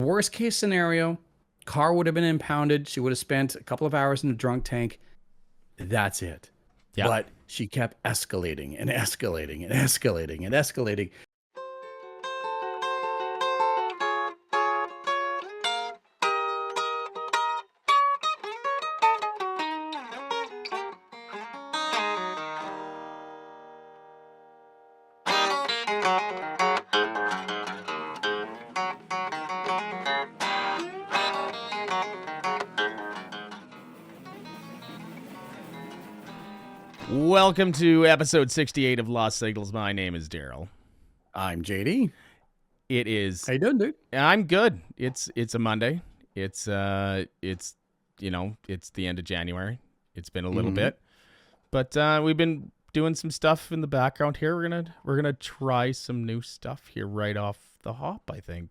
worst case scenario, car would have been impounded. She would have spent a couple of hours in a drunk tank. That's it. Yeah. But she kept escalating and escalating and escalating and escalating. Welcome to episode 68 of Lost Signals. My name is Daryl. I'm JD. It is. How you doing, dude? I'm good. It's a Monday. It's the end of January. It's been a little bit, but we've been doing some stuff in the background here. We're gonna try some new stuff here right off the hop, I think.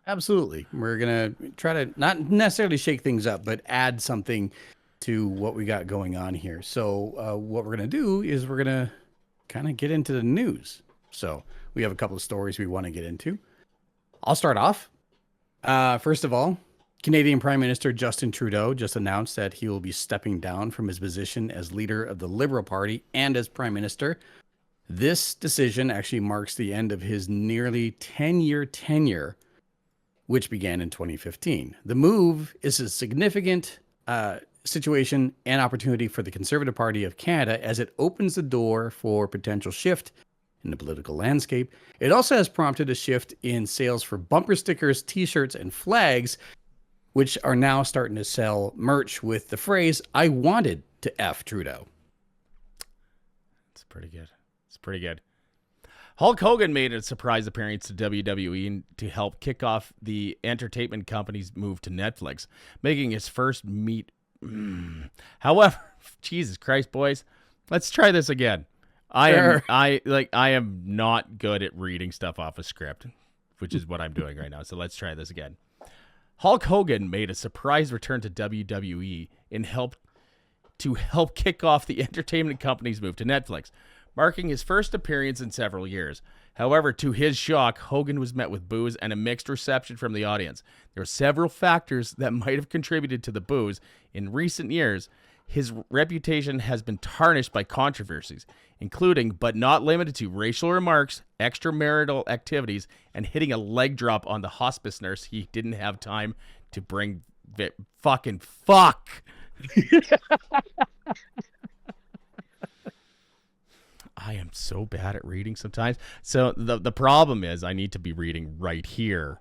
Absolutely. We're gonna try to not necessarily shake things up, but add something to what we got going on here. So what we're going to do is we're going to kind of get into the news. So we have a couple of stories we want to get into. I'll start off. First of all, Canadian Prime Minister Justin Trudeau just announced that he will be stepping down from his position as leader of the Liberal Party and as Prime Minister. This decision actually marks the end of his nearly 10-year tenure, which began in 2015. The move is a significant situation and opportunity for the Conservative Party of Canada as it opens the door for potential shift in the political landscape. It also has prompted a shift in sales for bumper stickers, t-shirts, and flags, which are now starting to sell merch with the phrase, "I wanted to F Trudeau." It's pretty good. Hulk Hogan made a surprise appearance to WWE to help kick off the entertainment company's move to Netflix, making his first meet. However, Jesus Christ, boys, let's try this again. I am not good at reading stuff off a script, which is what I'm doing right now. So let's try this again. Hulk Hogan made a surprise return to WWE and help kick off the entertainment company's move to Netflix, marking his first appearance in several years. However, to his shock, Hogan was met with boos and a mixed reception from the audience. There are several factors that might have contributed to the boos. In recent years, his reputation has been tarnished by controversies, including but not limited to racial remarks, extramarital activities, and hitting a leg drop on the hospice nurse he didn't have time to bring. Fucking fuck. I am so bad at reading sometimes. So the problem is I need to be reading right here,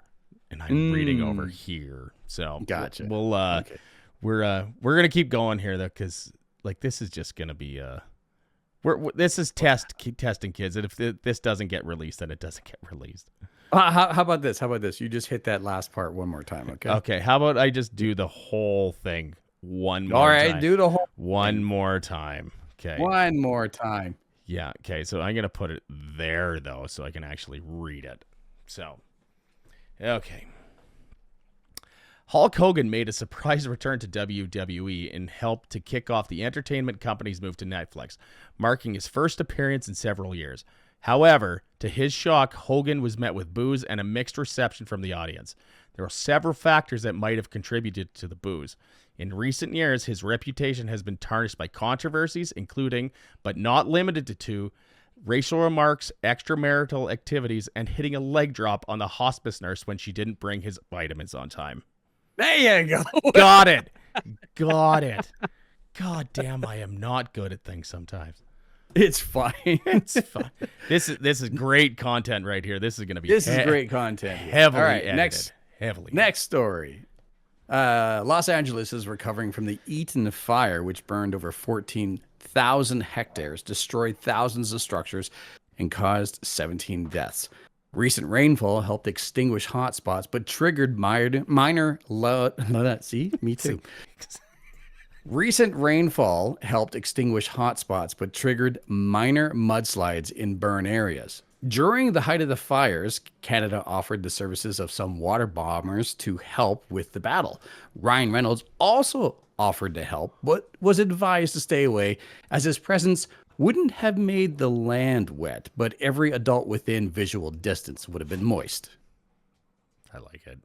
and I'm reading over here. So gotcha. Okay. We're gonna keep going here though, because like this is just gonna be this is testing kids, and if this doesn't get released, then it doesn't get released. How about this? You just hit that last part one more time, okay? Okay. How about I just do the whole thing one more time? All right, do the whole one more time. Okay. One more time. Yeah, okay, so I'm going to put it there, though, so I can actually read it. So, okay. Hulk Hogan made a surprise return to WWE and helped to kick off the entertainment company's move to Netflix, marking his first appearance in several years. However, to his shock, Hogan was met with boos and a mixed reception from the audience. There are several factors that might have contributed to the boos. In recent years, his reputation has been tarnished by controversies, including, but not limited to, racial remarks, extramarital activities, and hitting a leg drop on the hospice nurse when she didn't bring his vitamins on time. There you go. Got it. God damn, I am not good at things sometimes. It's fine. It's fine. This is great content right here. This is going to be This is great content. Heavily All right, edited. Next story. Los Angeles is recovering from the Eaton fire, which burned over 14,000 hectares, destroyed thousands of structures, and caused 17 deaths. Recent rainfall helped extinguish hotspots, but triggered minor see, me too. Recent rainfall helped extinguish hotspots, but triggered minor mudslides in burn areas. During the height of the fires, Canada offered the services of some water bombers to help with the battle. Ryan Reynolds also offered to help, but was advised to stay away, as his presence wouldn't have made the land wet, but every adult within visual distance would have been moist. I like it.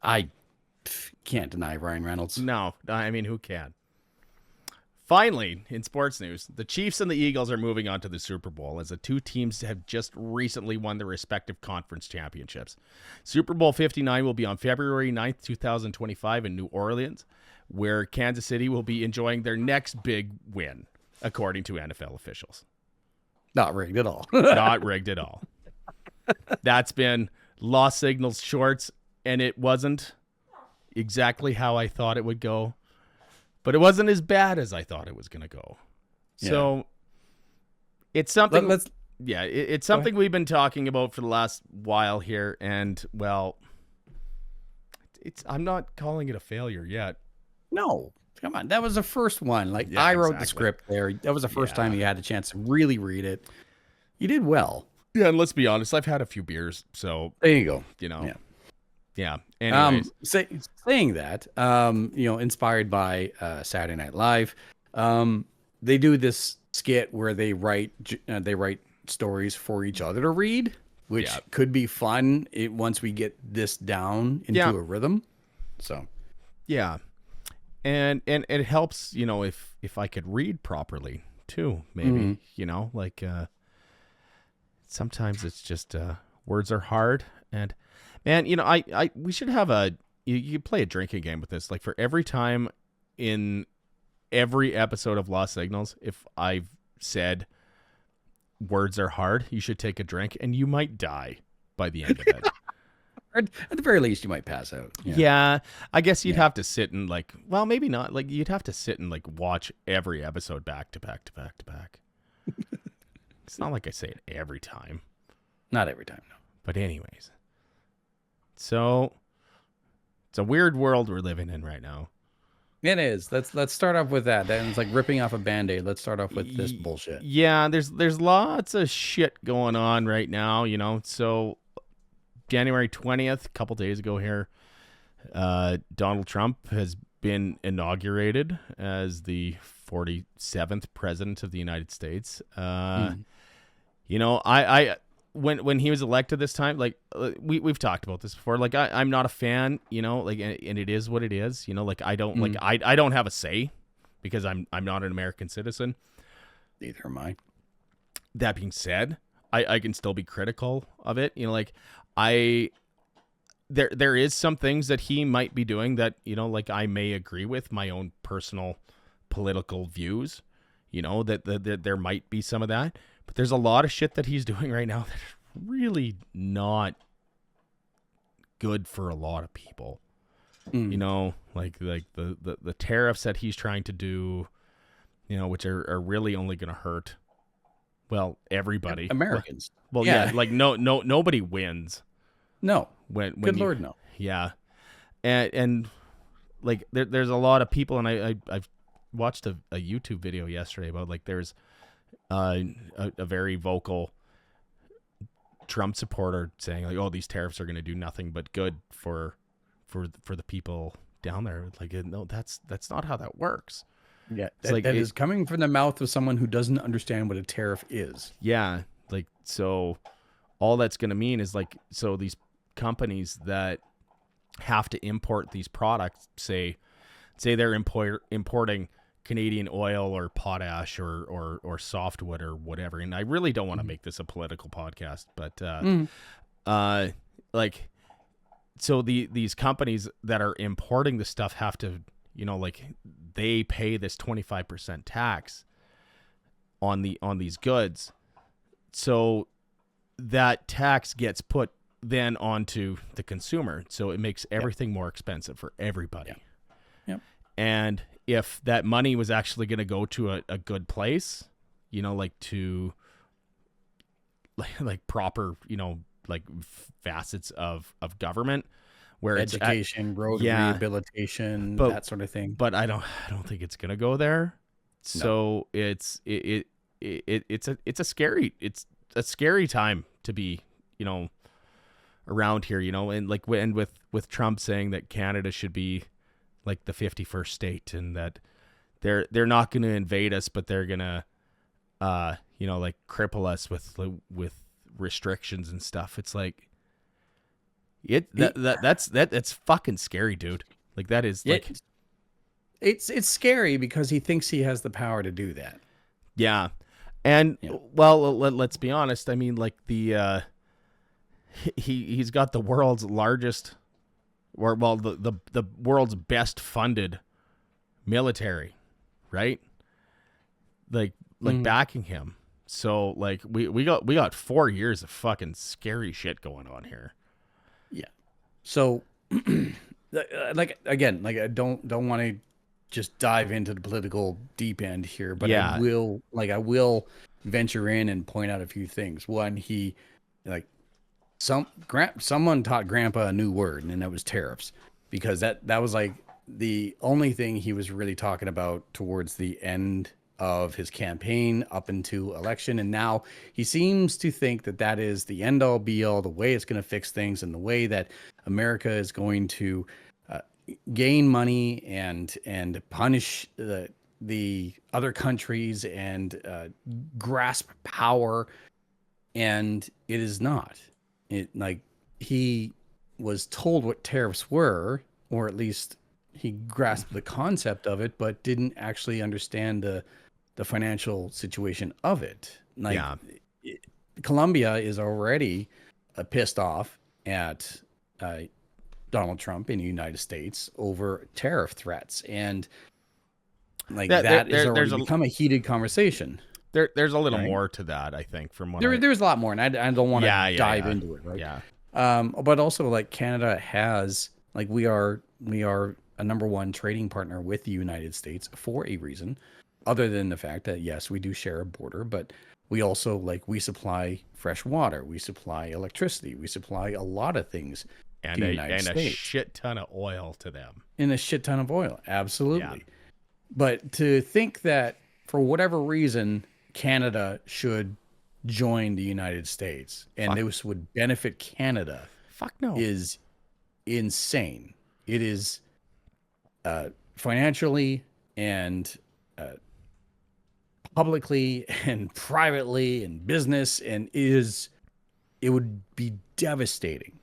I can't deny Ryan Reynolds. No, I mean, who can? Finally, in sports news, the Chiefs and the Eagles are moving on to the Super Bowl as the two teams have just recently won their respective conference championships. Super Bowl 59 will be on February 9th, 2025 in New Orleans, where Kansas City will be enjoying their next big win, according to NFL officials. Not rigged at all. Not rigged at all. That's been Lost Signals Shorts, and it wasn't exactly how I thought it would go. But it wasn't as bad as I thought it was going to go. Yeah. So it's something. It's Go something we've been talking about for the last while here, and well, I'm not calling it a failure yet. No, come on, that was the first one. Like Yeah, I wrote the exactly. script there. That was the first time you had a chance to really read it. You did well. Yeah, and let's be honest, I've had a few beers, so There you go. Yeah. Anyways, Saying that, inspired by Saturday Night Live, they do this skit where they write stories for each other to read, which could be fun once we get this down into a rhythm. So, yeah, and it helps, if I could read properly too, maybe, sometimes it's just words are hard. And man, we should have you play a drinking game with this. Like for every time in every episode of Lost Signals, if I've said words are hard, you should take a drink and you might die by the end of it. at the very least, you might pass out. Yeah, I guess you'd have to sit and maybe not. Like you'd have to sit and watch every episode back to back to back to back. It's not like I say it every time. Not every time, no. But anyways. So it's a weird world we're living in right now. It is. Let's start off with that. Then it's like ripping off a Band-Aid. Let's start off with this bullshit. Yeah, there's lots of shit going on right now, So January 20th, a couple days ago here, Donald Trump has been inaugurated as the 47th president of the United States. I when he was elected this time, we've talked about this before. I'm not a fan, and it is what it is. I don't I don't have a say because I'm not an American citizen. Neither am I. That being said, I can still be critical of it. There is some things that he might be doing that I may agree with my own personal political views. That there might be some of that. But there's a lot of shit that he's doing right now that's really not good for a lot of people. Like the tariffs that he's trying to do, which are really only going to hurt, well, everybody. Americans. Well, yeah, nobody wins. No. When Good Lord, no. Yeah. And there's a lot of people, and I've watched a YouTube video yesterday about there's a very vocal Trump supporter saying these tariffs are going to do nothing but good for the people down there. No, that's not how that works. Yeah, that is coming from the mouth of someone who doesn't understand what a tariff is. Yeah, so all that's going to mean is so these companies that have to import these products, say they're importing Canadian oil or potash or softwood or whatever. And I really don't want to make this a political podcast, but so these companies that are importing the stuff have to, they pay this 25% tax on these goods. So that tax gets put then onto the consumer. So it makes everything more expensive for everybody. Yep. And if that money was actually going to go to a good place, to proper, facets of government, where education, road rehabilitation, that sort of thing. But I don't think it's going to go there. So it's a scary time to be, around here, and with Trump saying that Canada should be the 51st state, and that they're not going to invade us, but they're going to cripple us with restrictions and stuff. It's That's fucking scary, dude. Like that is like It's scary because he thinks he has the power to do that. yeah. And Yeah. well, let's be honest. I mean, like he's got the world's largest, or well, the world's best funded military, right? Like backing him. So like we got 4 years of fucking scary shit going on here. Yeah. So, like again, like I don't want to just dive into the political deep end here, but Yeah. I will venture in and point out a few things. One, he like someone taught Grandpa a new word, and that was tariffs, because that was like the only thing he was really talking about towards the end of his campaign up into election. And now he seems to think that that is the end all be all, the way it's going to fix things, and the way that America is going to gain money and punish the other countries and grasp power. And it is not. It like he was told what tariffs were, or at least he grasped the concept of it, but didn't actually understand the financial situation of it. Like Yeah. Colombia is already pissed off at Donald Trump in the United States over tariff threats, and like that is already become a heated conversation. There's a little Right? more to that, I think, from what There's a lot more, and I don't want to dive yeah. into it, right? Yeah. But also like Canada has like we are a number one trading partner with the United States for a reason, other than the fact that yes, we do share a border, but we also like we supply fresh water, we supply electricity, we supply a lot of things And to the United States. a shit ton of oil to them. And a shit ton of oil, absolutely. Yeah. But to think that for whatever reason Canada should join the United States and this would benefit Canada, Fuck no. is insane. It is financially and publicly and privately and business, and it would be devastating.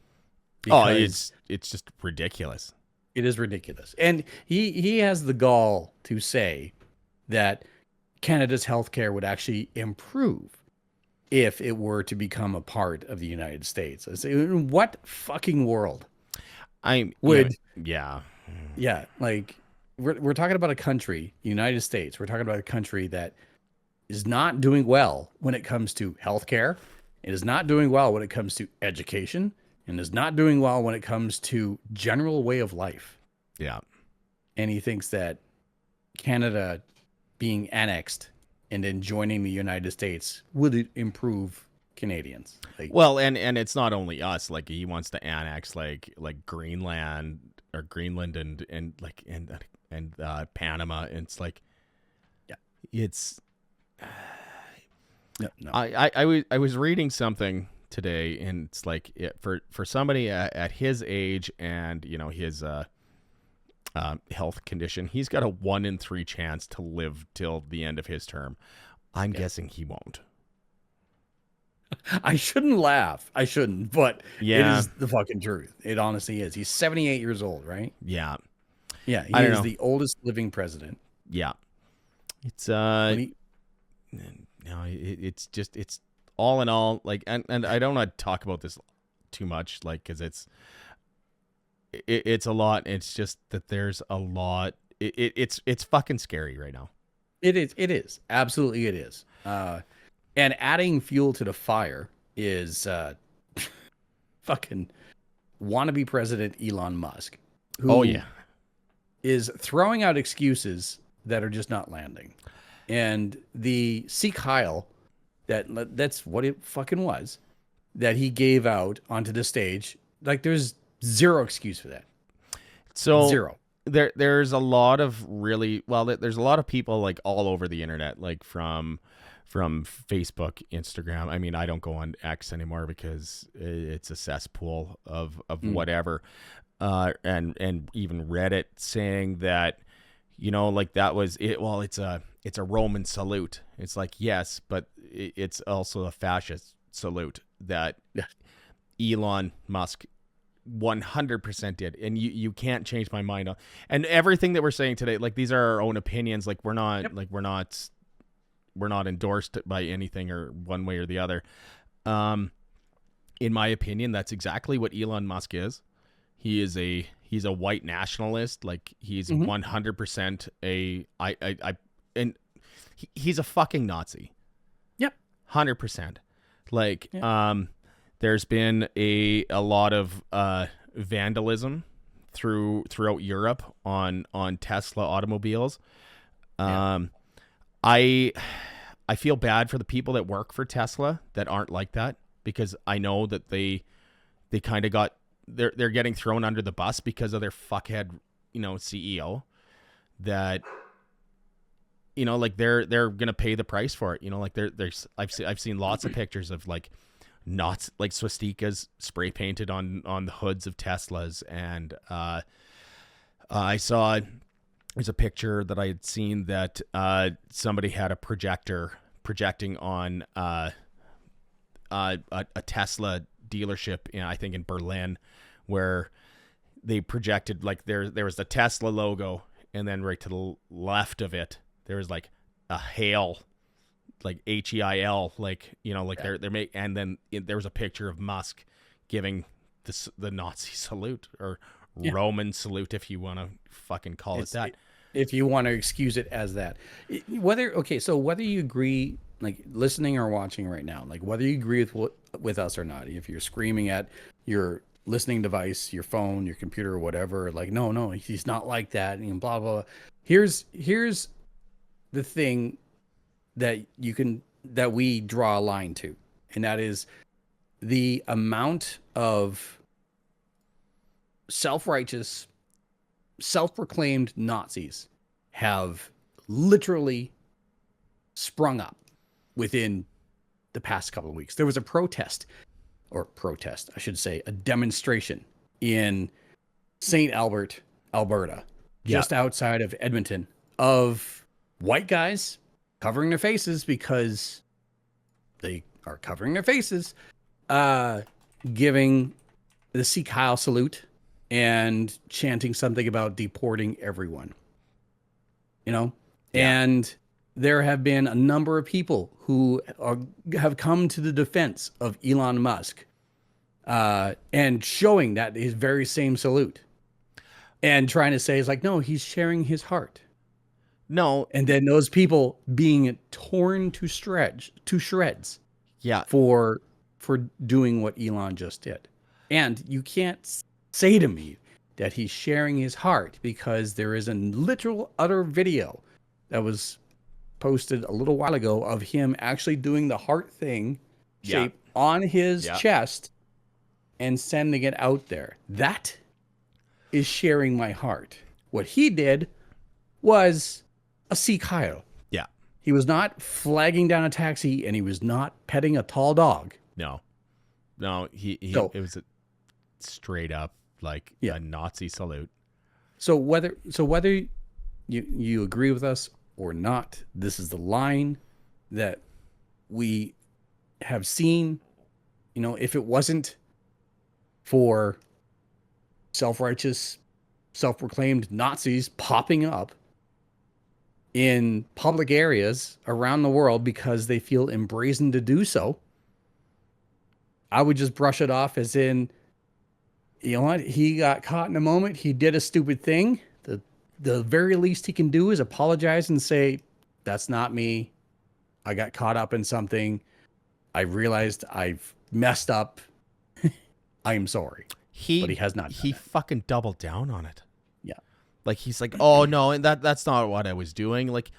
It's just ridiculous. It is ridiculous. And he has the gall to say that Canada's healthcare would actually improve if it were to become a part of the United States. I say, in what fucking world? Yeah. Yeah, like we're talking about a country, United States. We're talking about a country that is not doing well when it comes to healthcare. It is not doing well when it comes to education, and is not doing well when it comes to general way of life. Yeah. And he thinks that Canada being annexed and then joining the United States would improve Canadians. Like, Well, and it's not only us. Like he wants to annex like Greenland or Greenland and like and Panama. And it's like, yeah, it's. no. I was reading something today, and it's like for somebody at his age and his health condition, he's got a 1 in 3 chance to live till the end of his term. I'm guessing he won't. I shouldn't laugh. I shouldn't, but Yeah. it is the fucking truth. It honestly is. He's 78 years old, right? Yeah. Yeah, he I don't is know. the oldest living president. Yeah. It's it's just it's all in all like and I don't want to talk about this too much like cuz it's a lot. It's just that there's a lot. It's fucking scary right now. It is. Absolutely it is. And adding fuel to the fire is fucking wannabe president Elon Musk, who is throwing out excuses that are just not landing. And the Sikh Heil, that's what it fucking was, that he gave out onto the stage, like there's zero excuse for that. So Zero. There's a lot of there's a lot of people like all over the internet, like from Facebook, Instagram. I mean, I don't go on X anymore because it's a cesspool of whatever. And even Reddit saying that, like that was it. Well, it's a Roman salute. It's like, yes, but it's also a fascist salute that Elon Musk 100% did, and you can't change my mind on. And everything that we're saying today, like these are our own opinions. Like we're not Yep. we're not endorsed by anything or one way or the other. In my opinion, that's exactly what Elon Musk is. He's a white nationalist. Like he's Mhm. 100% and he's a fucking Nazi. Yep. 100%. Like Yeah. there's been a lot of vandalism throughout Europe on Tesla automobiles. Yeah. I I feel bad for the people that work for Tesla that aren't like that, because I know that they kind of they're getting thrown under the bus because of their fuckhead, CEO, that like they're gonna pay the price for it. Like there's I've seen lots of pictures of like not like swastikas spray painted on the hoods of Teslas, and I saw there's a picture that I had seen that somebody had a projector projecting on a Tesla dealership I think in Berlin, where they projected like there was the Tesla logo, and then right to the left of it there was like a hail, like HEIL, like like Yeah. they're make, and then there was a picture of Musk giving the Nazi salute, or Yeah. Roman salute, if you want to fucking call it It's that. if you want to excuse it as that. Whether you agree, like listening or watching right now, like whether you agree with us or not, if you're screaming at your listening device, your phone, your computer, or whatever, like no, he's not like that, and blah blah. Blah. Here's the thing that we draw a line to, and that is the amount of self-righteous, self-proclaimed Nazis have literally sprung up within the past couple of weeks. There was a protest, I should say, a demonstration in St. Albert, Alberta, Yeah. just outside of Edmonton, of white guys covering their faces because they are covering their faces, uh, giving the Sikh Heil salute and chanting something about deporting everyone, Yeah. And there have been a number of people who have come to the defense of Elon Musk, and showing that his very same salute and trying to say, it's like, no, he's sharing his heart. No. And then those people being torn to shreds Yeah. for doing what Elon just did. And you can't say to me that he's sharing his heart, because there is a literal utter video that was posted a little while ago of him actually doing the heart thing Yeah. shape on his Yeah. chest and sending it out there. That is sharing my heart. What he did was a Sikh Heil. Yeah. He was not flagging down a taxi, and he was not petting a tall dog. No. He So it was a straight up like yeah. a Nazi salute. So whether you agree with us or not, this is the line that we have seen. If it wasn't for self-righteous, self-proclaimed Nazis popping up in public areas around the world because they feel embrazened to do so, I would just brush it off as in, you know what? He got caught in a moment. He did a stupid thing. The very least he can do is apologize and say, that's not me. I got caught up in something. I realized I've messed up. I am sorry. But he has not done He that. fucking doubled down on it. Yeah. Like he's like, "Oh no, and that's not what I was doing." Like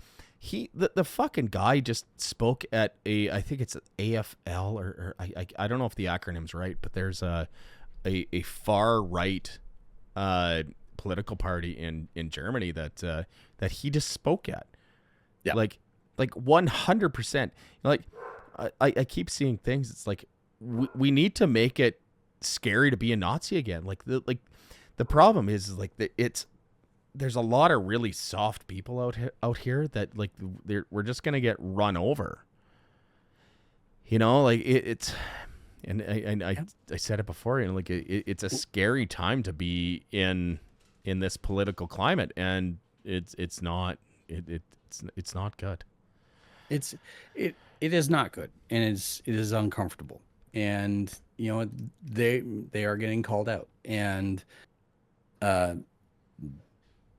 the fucking guy just spoke at I think it's AFL, or I don't know if the acronym's right, but there's a far right political party in Germany that he just spoke at. Yeah. Like 100%. Like I keep seeing things. It's like we need to make it scary to be a Nazi again. Like the problem is like there's a lot of really soft people out here that like we're just gonna get run over. Like it's And I said it before, and like it's a scary time to be in this political climate, and it's not it's not good. It's it is not good, and it is uncomfortable, and they are getting called out, and uh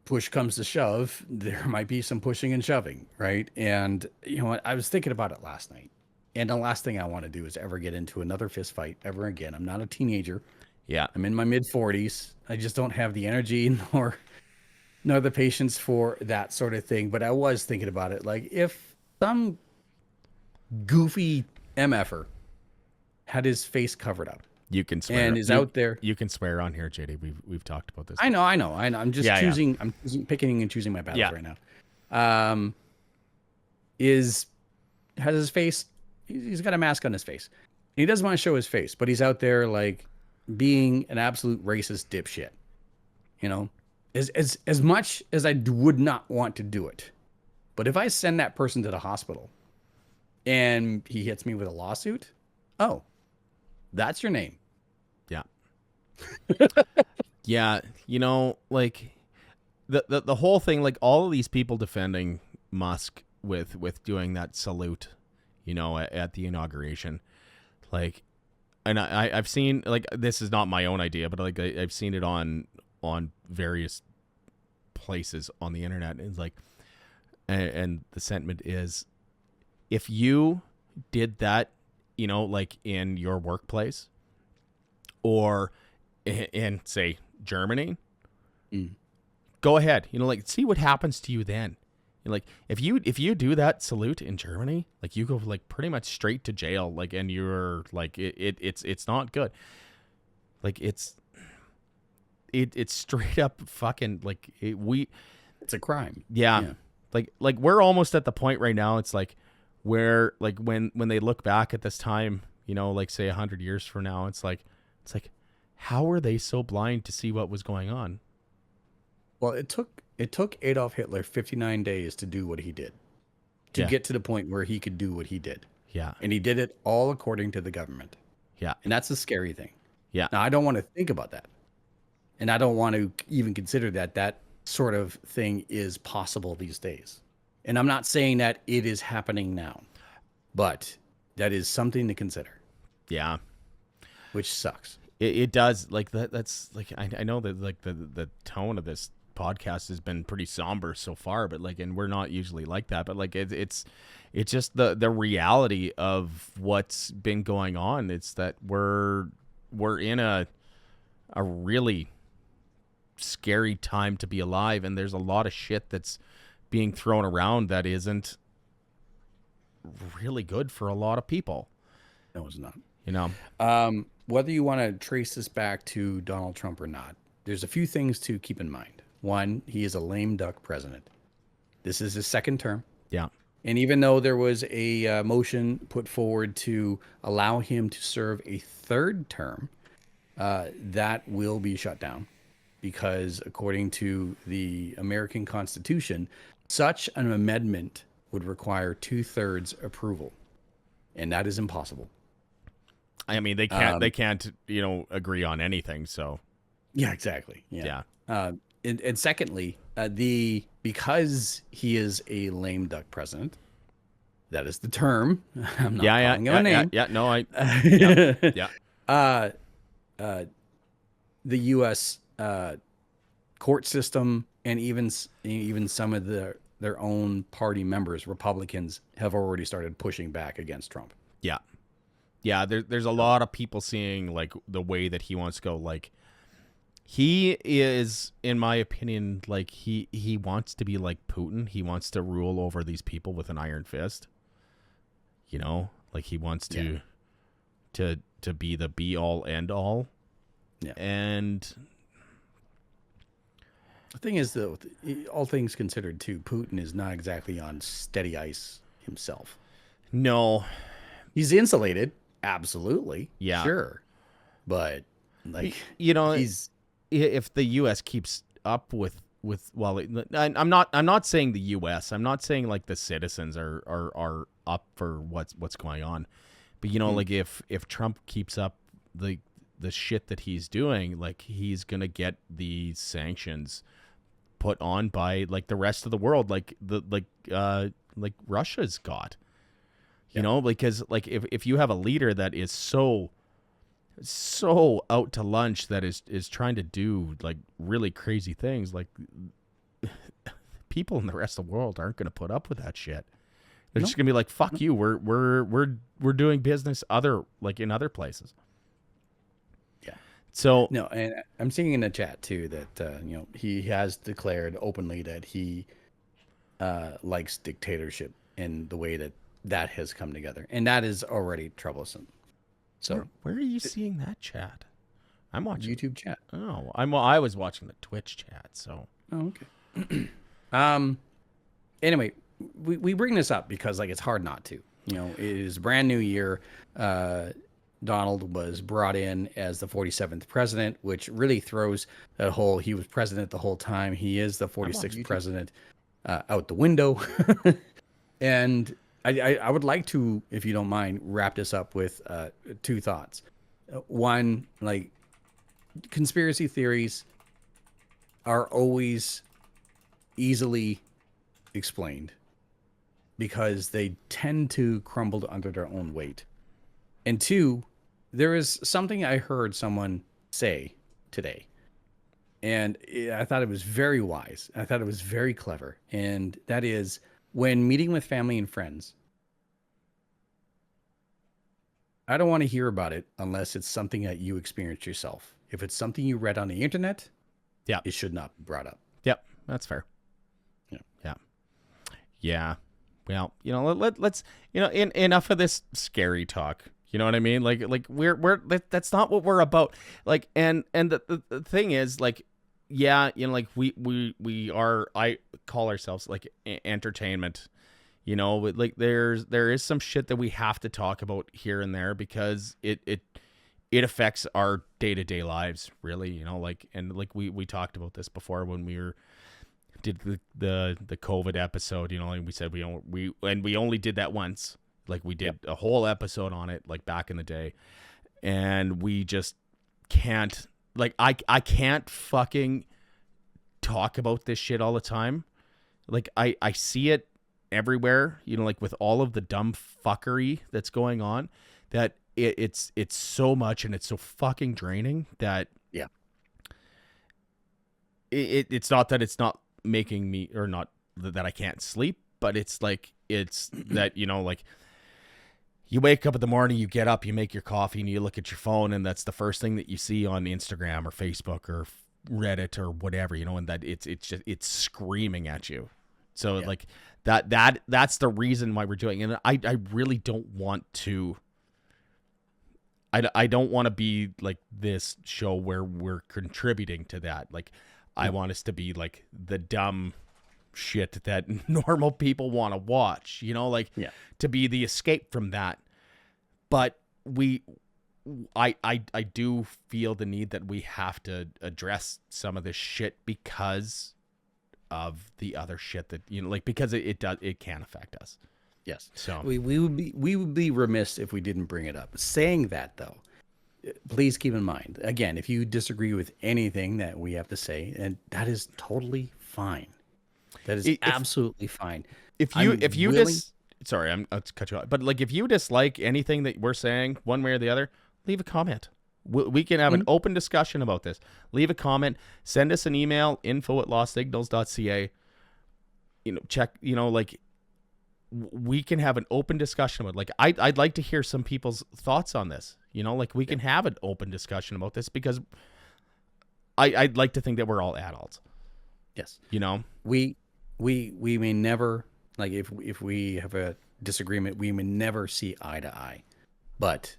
push comes to shove, there might be some pushing and shoving, right? And you know what? I was thinking about it last night, and the last thing I want to do is ever get into another fist fight ever again. I'm not a teenager. Yeah. I'm in my mid 40s. I just don't have the energy nor the patience for that sort of thing. But I was thinking about it, like if some goofy mf'er had his face covered up You can swear. and is out there. You can swear on here, JD. We've talked about this. I know. I'm just Yeah, choosing. I'm picking and choosing my battles Yeah. right now. Has his face? He's got a mask on his face. He doesn't want to show his face, but he's out there like being an absolute racist dipshit. You know, as much as I would not want to do it, but if I send that person to the hospital and he hits me with a lawsuit, oh, that's your name. Yeah. Yeah, like the whole thing, like all of these people defending Musk with doing that salute, at the inauguration, like, and I've seen, like, this is not my own idea, but like I've seen it on various places on the internet, and it's like, and the sentiment is, if you did that, like in your workplace or in say Germany, go ahead, like see what happens to you then. Like if you do that salute in Germany, like you go like pretty much straight to jail, like, and you're like it's not good. Like it's straight up fucking like It's a crime. yeah. Like we're almost at the point right now, it's like where like when they look back at this time, like say 100 years from now, it's like how were they so blind to see what was going on? Well, it took Adolf Hitler 59 days to do what he did, to get to the point where he could do what he did. Yeah. And he did it all according to the government. Yeah. And that's the scary thing. Yeah. Now, I don't want to think about that. And I don't want to even consider that sort of thing is possible these days. And I'm not saying that it is happening now, but that is something to consider. Yeah. Which sucks. It does. Like that's like, I know that like the tone of this podcast has been pretty somber so far, but like, and we're not usually like that, but like it's just the reality of what's been going on. It's that we're in a really scary time to be alive, and there's a lot of shit that's being thrown around that isn't really good for a lot of people. No, it's not. Whether you want to trace this back to Donald Trump or not, there's a few things to keep in mind. One, he is a lame duck president. This is his second term. Yeah. And even though there was a motion put forward to allow him to serve a third term, that will be shut down because according to the American Constitution, such an amendment would require 2/3 approval. And that is impossible. I mean, they can't, agree on anything. So, yeah, exactly. Yeah. And secondly, because he is a lame duck president, that is the term. I'm not calling him a name. The U.S. Court system and even some of their own party members, Republicans, have already started pushing back against Trump. Yeah. Yeah, there's a lot of people seeing like the way that he wants to go. Like he is, in my opinion, like he wants to be like Putin. He wants to rule over these people with an iron fist. Like he wants to be the be all end all. Yeah. And the thing is, though, all things considered, too, Putin is not exactly on steady ice himself. No, he's insulated. Absolutely. Yeah. Sure. But like, he's, if the U.S. keeps up with, well, I'm not saying the U.S. I'm not saying like the citizens are up for what's going on, But like if Trump keeps up the shit that he's doing, like he's gonna get the sanctions put on by like the rest of the world, like like Russia's got. Because like if you have a leader that is so out to lunch, that is trying to do like really crazy things, like people in the rest of the world aren't going to put up with that shit. They're just going to be like, fuck you. We're doing business in other places. Yeah. So no, and I'm seeing in the chat too that he has declared openly that he likes dictatorship in the way that has come together, and that is already troublesome. So where are you seeing that chat? I'm watching YouTube chat. Oh, I was watching the Twitch chat. So okay. Anyway, we bring this up because like it's hard not to. It is a brand new year. Donald was brought in as the 47th president, which really throws that whole he was president the whole time. He is the 46th president out the window. And I would like to, if you don't mind, wrap this up with two thoughts. One, like conspiracy theories are always easily explained because they tend to crumble under their own weight. And two, there is something I heard someone say today, and I thought it was very wise. I thought it was very clever. And that is, when meeting with family and friends, I don't want to hear about it unless it's something that you experienced yourself. If it's something you read on the internet, it should not be brought up. Yep, that's fair. Yeah. Well, let's enough of this scary talk. You know what I mean? Like that's not what we're about. Like, and the thing is, like, like we are. I call ourselves like entertainment. Like there is some shit that we have to talk about here and there because it affects our day-to-day lives, really. Like we talked about this before when we did the COVID episode. And we said we only did that once. Like we did a whole episode on it, like back in the day, and we just can't. Like I can't fucking talk about this shit all the time. Like I see it everywhere, like with all of the dumb fuckery that's going on, that it's so much and it's so fucking draining that it's not that it's not making me, or not that I can't sleep, but it's like it's that like you wake up in the morning, you get up, you make your coffee, and you look at your phone, and that's the first thing that you see on Instagram or Facebook or Reddit or whatever, and that it's screaming at you. So like that's the reason why we're doing it. And I really don't want to. I don't want to be like this show where we're contributing to that. Like I want us to be like the dumb shit that normal people want to watch, to be the escape from that. But I do feel the need that we have to address some of this shit because of the other shit that, because it can affect us. Yes. So we would be remiss if we didn't bring it up. Saying that though, please keep in mind, again, if you disagree with anything that we have to say, and that is totally fine. That is absolutely fine. Sorry, I'll cut you off. But like, if you dislike anything that we're saying one way or the other, leave a comment. We can have an open discussion about this. Leave a comment. Send us an email, info@lostsignals.ca. Check, like we can have an open discussion about, like, I'd like to hear some people's thoughts on this. Like we can have an open discussion about this because I'd like to think that we're all adults. Yes. We may never, like, if we have a disagreement, we may never see eye to eye. But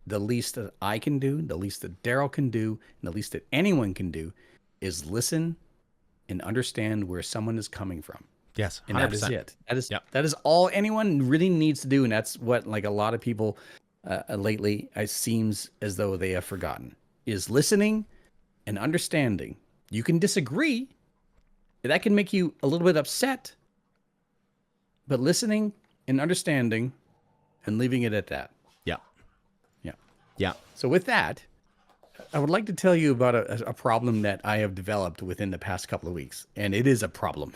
the least that I can do, the least that Daryl can do, and the least that anyone can do is listen and understand where someone is coming from. Yes, 100%. And that is it. That is all anyone really needs to do, and that's what, like, a lot of people lately, it seems as though they have forgotten, is listening and understanding. You can disagree. That can make you a little bit upset. But listening and understanding and leaving it at that. Yeah. Yeah. So with that, I would like to tell you about a problem that I have developed within the past couple of weeks, and it is a problem.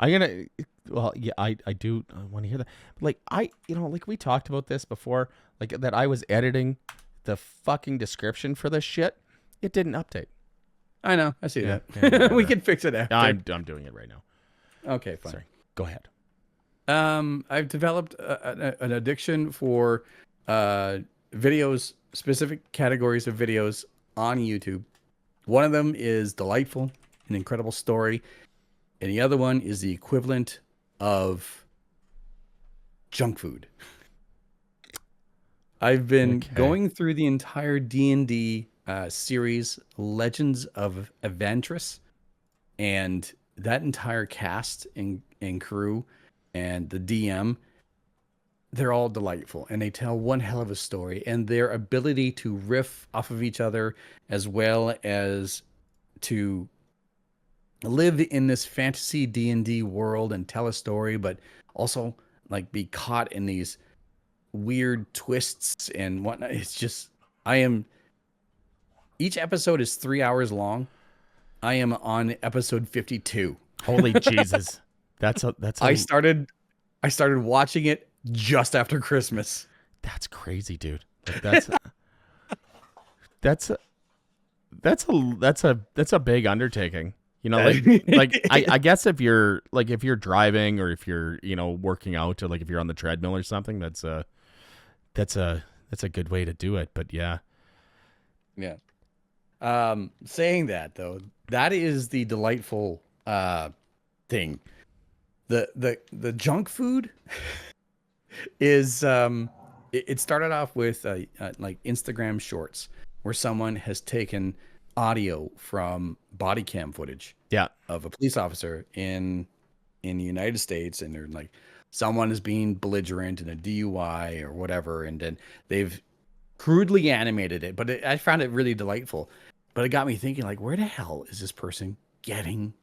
I'm gonna. Well, yeah, I do want to hear that. Like like we talked about this before, like that I was editing the fucking description for this shit. It didn't update. I know, I see Yeah, that. We whatever. can fix it after. I'm doing it right now. Okay, fine. Sorry. Go ahead. I've developed an addiction for videos, specific categories of videos on YouTube. One of them is delightful, an incredible story, and the other one is the equivalent of junk food. I've been Okay. going through the entire D&D series, Legends of Evantris, and that entire cast and crew and the DM, they're all delightful and they tell one hell of a story. And their ability to riff off of each other as well as to live in this fantasy D&D world and tell a story, but also like be caught in these weird twists and whatnot. It's just, I am, each episode is 3 hours long. I am on episode 52. Holy Jesus. That's a I started watching it just after Christmas. that's crazy, dude. Like that's that's a big undertaking. You know, like I guess if you're driving or if you're, working out or like if you're on the treadmill or something, that's a good way to do it. But yeah. Yeah. Saying that though, that is the delightful thing. The junk food is it started off with like Instagram shorts where someone has taken audio from body cam footage Yeah. of a police officer in the United States, and they're like, someone is being belligerent in a DUI or whatever, and then they've crudely animated it, but I found it really delightful. But it got me thinking, like, where the hell is this person getting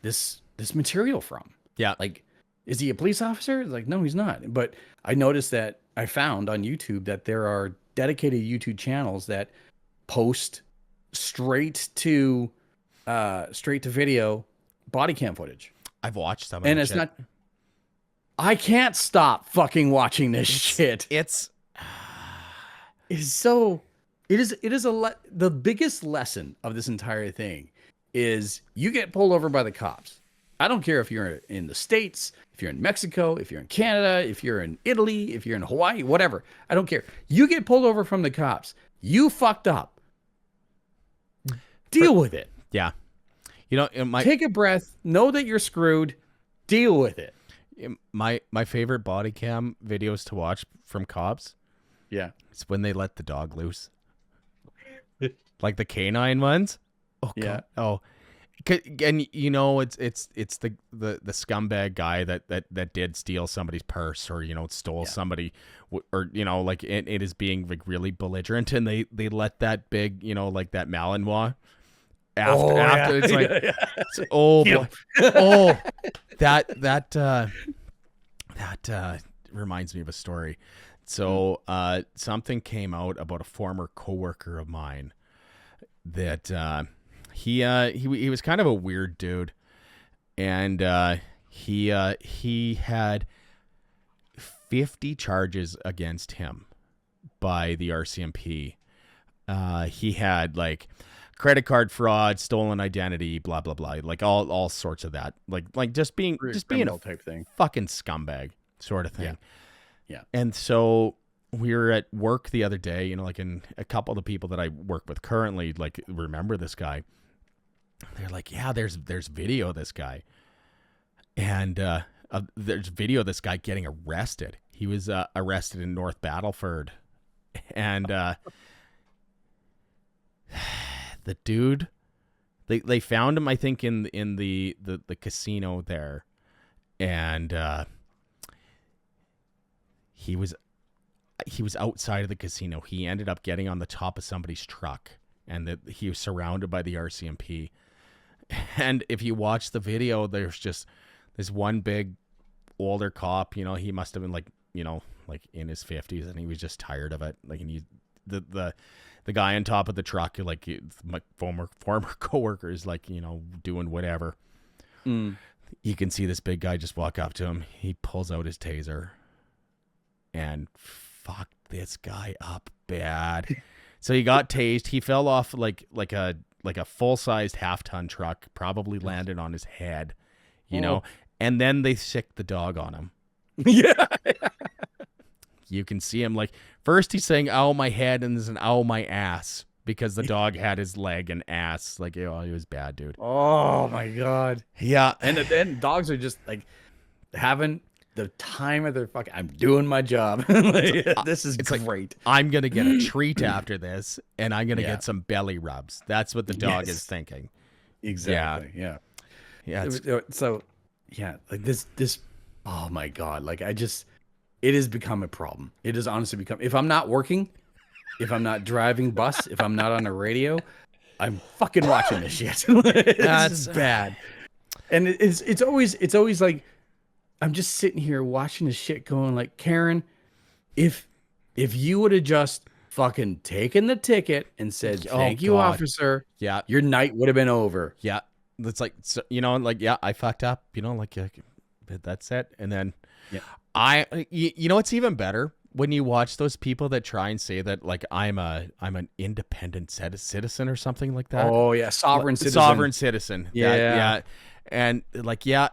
this material from? Yeah. Like, is he a police officer? Like, no, he's not. But I noticed that I found on YouTube that there are dedicated YouTube channels that post straight to video body cam footage. I've watched some of And that it's shit. not, I can't stop fucking watching this shit. It's It is so, the biggest lesson of this entire thing is you get pulled over by the cops. I don't care if you're in the States, if you're in Mexico, if you're in Canada, if you're in Italy, if you're in Hawaii, whatever. I don't care. You get pulled over from the cops. You fucked up. Deal with it. yeah. Take a breath. Know that you're screwed. Deal with it. My favorite body cam videos to watch from cops. Yeah. It's when they let the dog loose. Like the canine ones. Oh, Yeah. God. Oh, and it's the scumbag guy that did steal somebody's purse or stole somebody or like it is being like really belligerent, and they let that big like that Malinois after it's like it's, oh boy. Oh, that reminds me of a story. So something came out about a former coworker of mine that he was kind of a weird dude, and he had 50 charges against him by the RCMP. He had like credit card fraud, stolen identity, blah blah blah, like all sorts of that, like just being a type thing, fucking scumbag sort of thing. Yeah. And so we were at work the other day, like in a couple of the people that I work with currently, like remember this guy. They're like, yeah, there's video of this guy, and there's video of this guy getting arrested. He was arrested in North Battleford, and the dude, they found him, I think, in the casino there, and he was outside of the casino. He ended up getting on the top of somebody's truck, and he was surrounded by the RCMP. And if you watch the video, there's just this one big older cop. He must have been like in his 50s, and he was just tired of it. Like, and the guy on top of the truck, like my former coworker, is like, doing whatever. Mm. You can see this big guy just walk up to him. He pulls out his taser and fucked this guy up bad. So he got tased. He fell off like a full-sized half-ton truck, probably landed on his head, and then they sicked the dog on him. Yeah. You can see him, like, first he's saying, "Ow, my head," and there's an "ow, my ass," because the dog had his leg and ass. Like, he was bad, dude. Oh my God. Yeah. And then dogs are just like having the time of their fucking. I'm doing my job. This is great. Like, I'm gonna get a treat after this, and I'm gonna get some belly rubs. That's what the dog is thinking. Exactly. Yeah. So, yeah, like this. Oh my God. Like, it has become a problem. It has honestly become. If I'm not working, if I'm not driving bus, if I'm not on the radio, I'm fucking watching this shit. That's bad. And it's always like, I'm just sitting here watching this shit going like, Karen, if you would have just fucking taken the ticket and said, thank you, officer, your night would have been over. Yeah. It's like, so, like, yeah, I fucked up, like, that's it. And then it's even better when you watch those people that try and say that, like, I'm an independent citizen or something like that. Oh yeah. Sovereign citizen. Yeah. And like, let's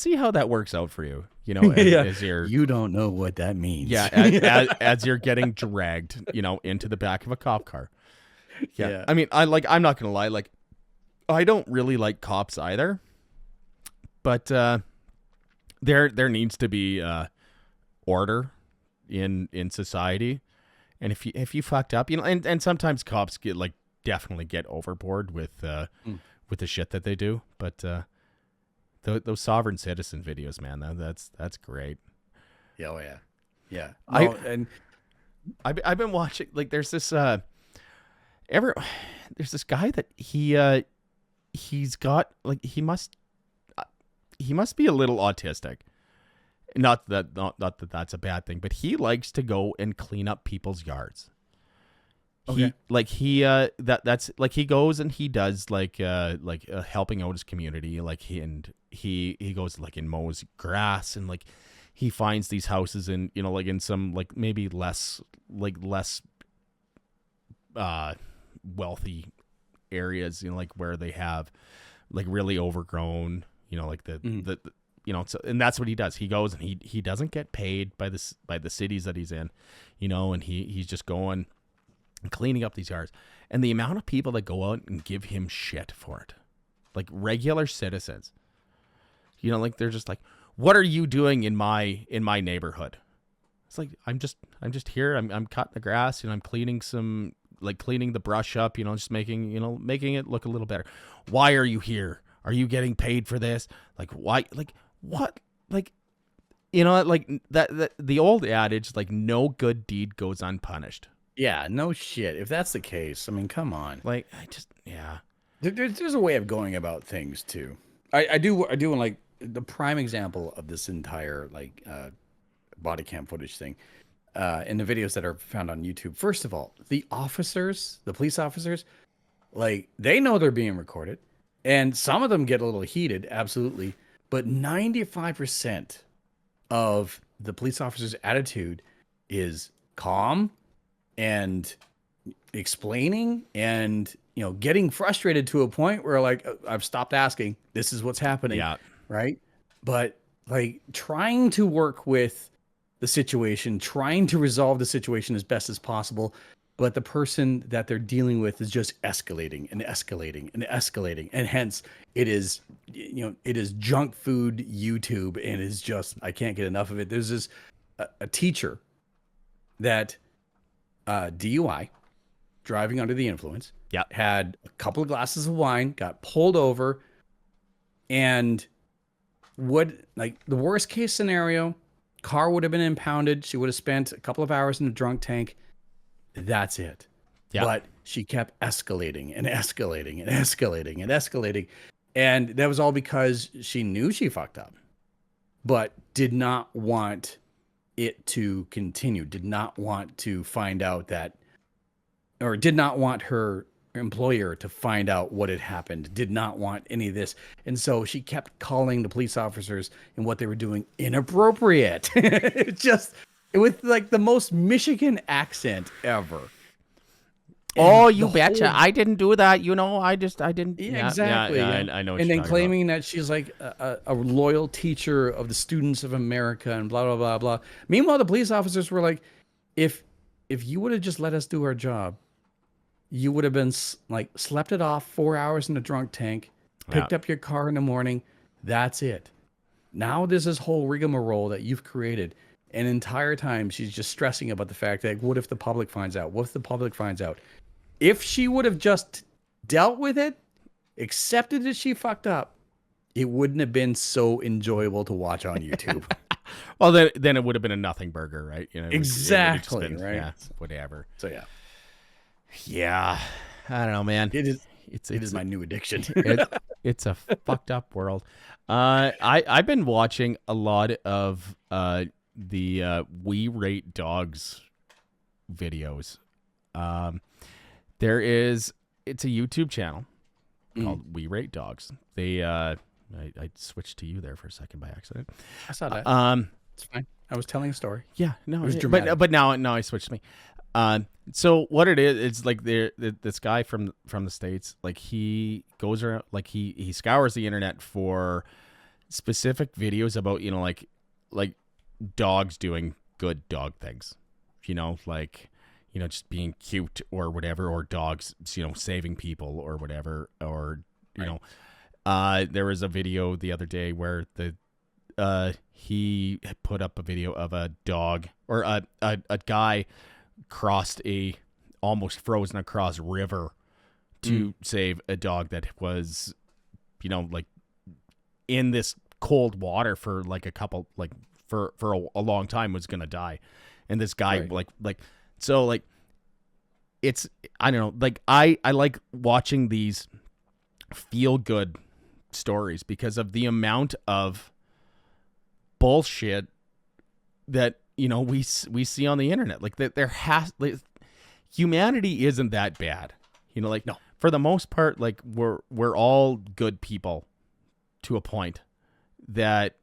see how that works out for you. As you don't know what that means. Yeah. As you're getting dragged, into the back of a cop car. Yeah. I mean, I'm not going to lie. Like, I don't really like cops either, but, there needs to be, order in society. And if you fucked up, and sometimes cops definitely get overboard with the shit that they do. But, those sovereign citizen videos, man, that's great. Oh yeah. Yeah. I've been watching, like, there's this guy that he's got, like, he must be a little autistic. Not that that's a bad thing, but he likes to go and clean up people's yards. Okay. That's like, he goes and he does helping out his community. Like, he goes, like, and mows grass, and like he finds these houses in, like, in some, like, maybe less wealthy areas, like, where they have, like, really overgrown, like the so, and that's what he does. He goes and he doesn't get paid by the cities that he's in, and he's just going and cleaning up these yards. And the amount of people that go out and give him shit for it, like regular citizens, like, they're just like, what are you doing in my neighborhood? It's like, I'm just here. I'm cutting the grass, I'm cleaning cleaning the brush up, just making it look a little better. Why are you here? Are you getting paid for this? Like, why? Like, what? Like, like that the old adage, like, no good deed goes unpunished. Yeah, no shit. If that's the case, I mean, come on. Like, There's a way of going about things too. I do like the prime example of this entire, like, body cam footage thing, in the videos that are found on YouTube. First of all, the police officers, like, they know they're being recorded, and some of them get a little heated, absolutely. But 95% of the police officer's attitude is calm and explaining and, getting frustrated to a point where, like, I've stopped asking. This is what's happening. Yeah. Right. But, like, trying to work with the situation, trying to resolve the situation as best as possible. But the person that they're dealing with is just escalating and escalating and escalating. And hence it is junk food YouTube, and is just, I can't get enough of it. There's this, a teacher that, DUI, driving under the influence, had a couple of glasses of wine, got pulled over, and the worst case scenario, car would have been impounded. She would have spent a couple of hours in a drunk tank. That's it. Yeah. But she kept escalating and escalating and escalating and escalating. And that was all because she knew she fucked up, but did not want it to continue, did not want to find out that, or did not want her employer to find out what had happened, did not want any of this. And so she kept calling the police officers and what they were doing inappropriate. Just with like the most Michigan accent ever. And Oh, you the betcha. whole I didn't do that. You know, I didn't. Yeah, Yeah, exactly. yeah, Yeah. I know what And you're then talking about. claiming that she's like a loyal teacher of the students of America and blah blah blah blah. Meanwhile, the police officers were like, if you would have just let us do our job, you would have been like slept it off 4 hours in a drunk tank, Yeah. picked up your car in the morning. That's it. Now there's this whole rigmarole that you've created. An entire time she's just stressing about the fact that what if the public finds out? What if the public finds out? If she would have just dealt with it, accepted that she fucked up, it wouldn't have been so enjoyable to watch on YouTube. Well, then it would have been a nothing burger, right? You know, it would have just Exactly, been, right? Yeah, whatever. So yeah, Yeah, I don't know, man. it is. It's It is my new addiction. it's a fucked up world. I've been watching a lot of the We Rate Dogs videos. It's a YouTube channel called We Rate Dogs. They I switched to you there for a second by accident. I saw that. It's fine. I was telling a story. Yeah, no, was but dramatic. now I switched to me. So what it is, it's like this guy from the States, like he goes around, like he scours the internet for specific videos about, you know, like dogs doing good dog things, you know, like, you know, just being cute or whatever, or dogs, you know, saving people or whatever, or, you know, there was a video the other day where he had put up a video of a dog or a guy crossed a almost frozen across river to save a dog that was, you know, like in this cold water for like a couple, like for a long time, was gonna die. And this guy so like it's, I don't know, like I like watching these feel good stories because of the amount of bullshit that, you know, we see on the internet. Like that humanity isn't that bad, you know, like No. for the most part, like we're all good people to a point that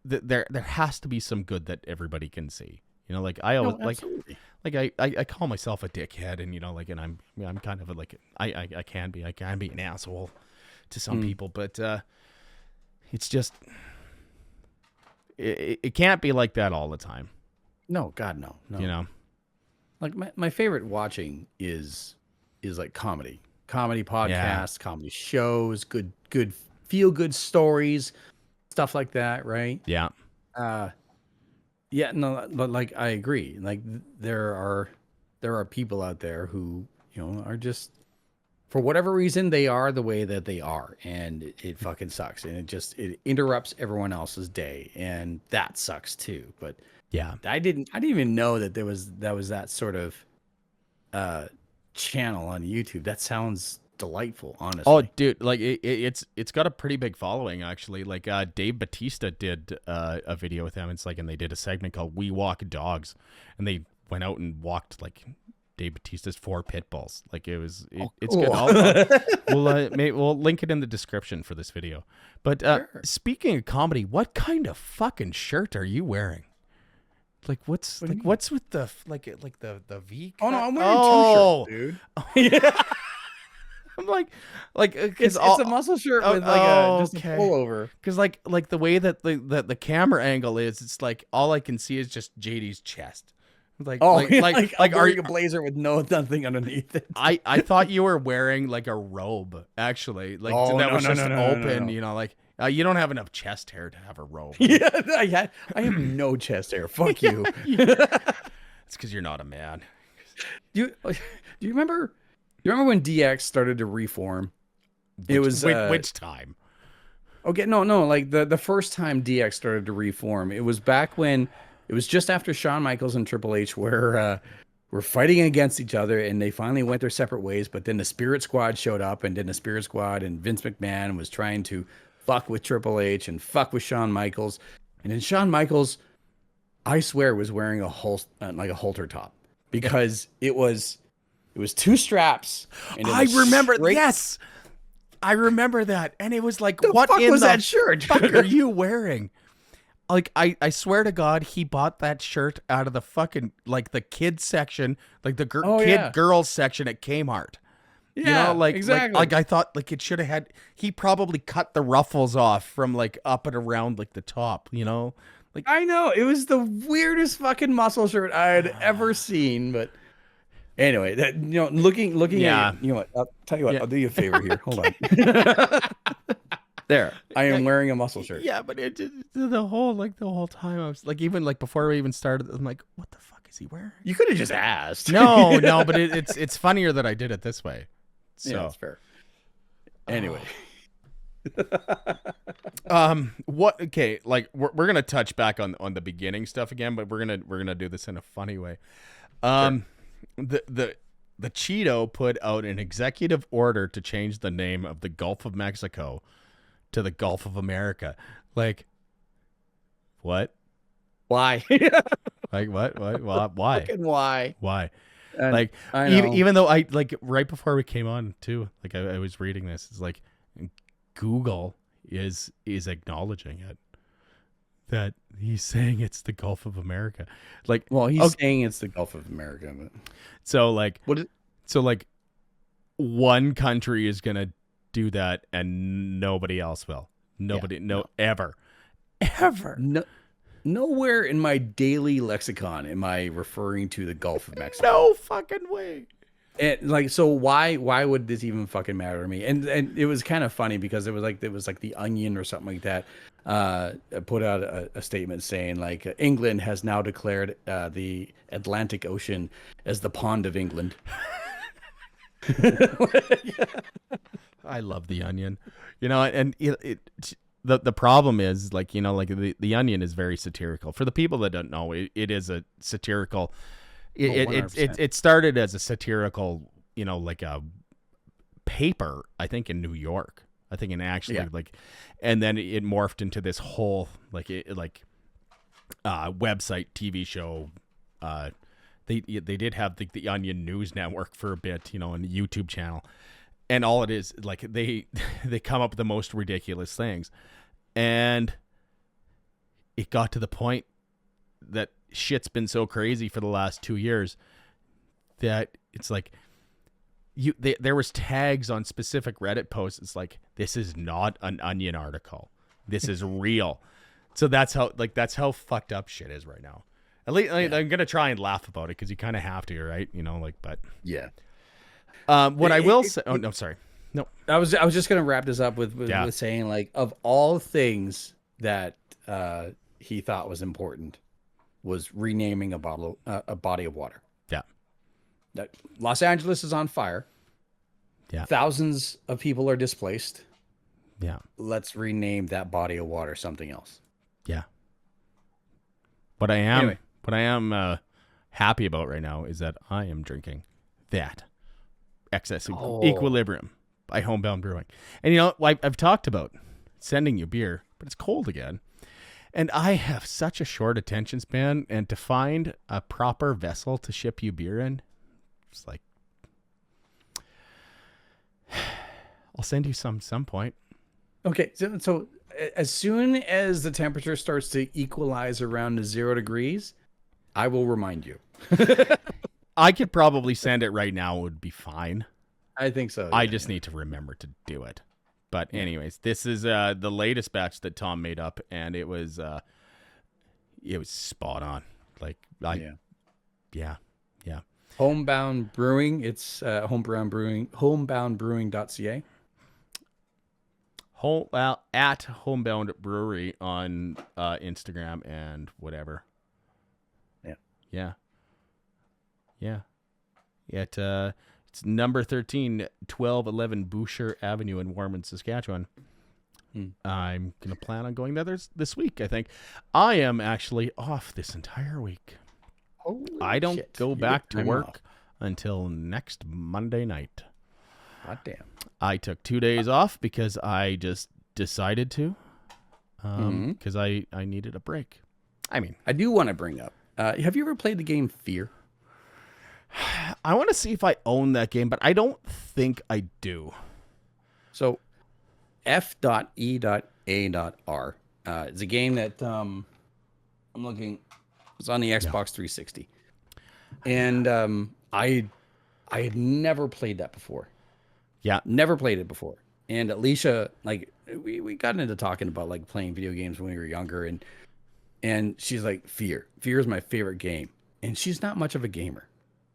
there has to be some good that everybody can see, you know, like I always Absolutely. like I call myself a dickhead, and, you know, like, and I'm kind of like I can be an asshole to some people, but it's just it can't be like that all the time. No, God, no. You know, Like my favorite watching is like comedy podcasts, comedy shows, good feel good stories, stuff like that, right? yeah, Yeah, no, but like I agree. Like there are people out there who, you know, are just, for whatever reason, they are the way that they are, and it fucking sucks, and it interrupts everyone else's day, and that sucks too. But yeah. I didn't even know that there was that sort of channel on YouTube. That sounds delightful, honestly. Oh, dude, like it's got a pretty big following, actually. Like Dave Bautista did a video with him. It's like, and they did a segment called "We Walk Dogs," and they went out and walked like Dave Bautista's 4 pit bulls. Like it's cool. good. We'll link it in the description for this video. But Sure. speaking of comedy, what kind of fucking shirt are you wearing? Like what's What do you like mean? what's with the the V? Oh no, cut? I'm wearing 2 shirts, dude. Yeah. I'm like It's a muscle shirt with like just a okay. pullover. Because like the way that the camera angle is, it's like all I can see is just JD's chest. Like Oh, like I'm are wearing a blazer with nothing underneath it. I thought you were wearing like a robe, actually, like Oh, that no, was no, just no, no, no, open, no. you know, like you don't have enough chest hair to have a robe. Yeah, I have no chest hair. Fuck you. It's because you're not a man. Do you remember? Do you remember when DX started to reform? It was which time? okay. No, like the first time DX started to reform, it was back when it was just after Shawn Michaels and Triple H were fighting against each other, and they finally went their separate ways. But then the Spirit Squad showed up, and then the Spirit Squad and Vince McMahon was trying to fuck with Triple H and fuck with Shawn Michaels, and then Shawn Michaels I swear was wearing a like a halter top because it was two straps and it I was remember. straight. Yes, I remember that, and it was like, The what fuck in was the that shirt? fuck are you wearing? Like, I swear to God, he bought that shirt out of the fucking, like, the kids section, like the Oh kid yeah. girls section at Kmart. You know, Yeah, exactly. like I thought, like, it should have had. He probably cut the ruffles off from like up and around like the top. You know, like, I know. It was the weirdest fucking muscle shirt I had ever seen, but anyway, looking at yeah, what, I'll tell you what, yeah, I'll do you a favor here. Hold on. There. I yeah, am wearing a muscle shirt. yeah. But the whole time I was like, even like before we even started, I'm like, what the fuck is he wearing? You could have just asked. No, no, but it's funnier that I did it this way. Yeah, So, that's fair. Anyway. what? Okay, like we're gonna touch back on the beginning stuff again, but we're gonna do this in a funny way. Sure. The Cheeto put out an executive order to change the name of the Gulf of Mexico to the Gulf of America. Like, what? Why? Like what? Why? Fucking why? Why? And Like, I know. even though I like right before we came on too, like I was reading this, it's like Google is acknowledging it, that he's saying it's the Gulf of America. Like, Well, he's okay, saying it's the Gulf of America, but so like what is so like one country is gonna do that and nobody else will. Nobody, ever. no, nowhere in my daily lexicon am I referring to the Gulf of Mexico. No fucking way. And like, so why would this even fucking matter to me? And it was kind of funny because it was like the Onion or something like that put out a statement saying like England has now declared the Atlantic Ocean as the Pond of England. I love the Onion, and the problem is, like, like the Onion is very satirical. For the people that don't know, it is a satirical. It started as a satirical, like a paper, I think in New York. I think in actually like, and then it morphed into this whole website, TV show. They did have the Onion News Network for a bit, and a YouTube channel, and all it is like they come up with the most ridiculous things, and it got to the point that shit's been so crazy for the last 2 years that it's like there was tags on specific Reddit posts. It's like, this is not an Onion article. This is real. So that's how fucked up shit is right now. At least I'm gonna try and laugh about it because you kind of have to, right? But Yeah. what I will say. Oh no, sorry. No, I was just gonna wrap this up with saying, like, of all things that he thought was important was renaming a body of water. Yeah. That Los Angeles is on fire. Yeah. Thousands of people are displaced. Yeah. Let's rename that body of water something else. Yeah. What I am happy about right now is that I am drinking that Excess Equilibrium by Homebound Brewing. And I've talked about sending you beer, but it's cold again. And I have such a short attention span, and to find a proper vessel to ship you beer in, it's like, I'll send you some point. Okay, so as soon as the temperature starts to equalize around to 0 degrees, I will remind you. I could probably send it right now. It would be fine. I think so. I just need to remember to do it. But anyways, this is the latest batch that Tom made up, and it was spot on. Like, yeah. Homebound Brewing. It's homeboundbrewing.ca. At Homebound Brewery on Instagram and whatever. Yeah. It's number 13, 1211 Boucher Avenue in Warman, Saskatchewan. I'm going to plan on going there this week, I think. I am actually off this entire week. Holy I don't shit. go You back get to time work off. until next Monday night. God damn. I took 2 days off because I just decided to, because I needed a break. I mean, I do want to bring up. Have you ever played the game Fear? I want to see if I own that game, but I don't think I do. So F.E.A.R. It's a game that I'm looking. It's on the Xbox 360, and I had never played that before. Yeah. Never played it before. And Alicia, like, we got into talking about like playing video games when we were younger, and she's like, Fear is my favorite game, and she's not much of a gamer.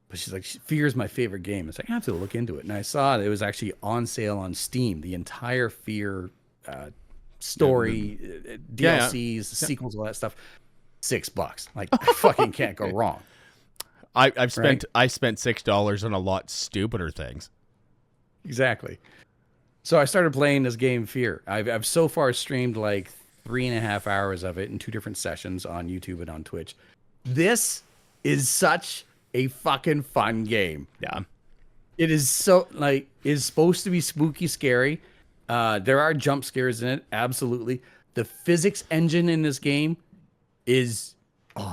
But she's like, Fear is my favorite game. It's like, I have to look into it. And I saw it was actually on sale on Steam. The entire Fear story, DLCs, sequels, all that stuff, $6. Like, I fucking can't go wrong. I spent $6 on a lot stupider things. Exactly. So I started playing this game Fear. I've so far streamed like 3.5 hours of it in 2 different sessions on YouTube and on Twitch. This is such a fucking fun game. Yeah. It is so like is supposed to be spooky, scary. There are jump scares in it, absolutely. The physics engine in this game is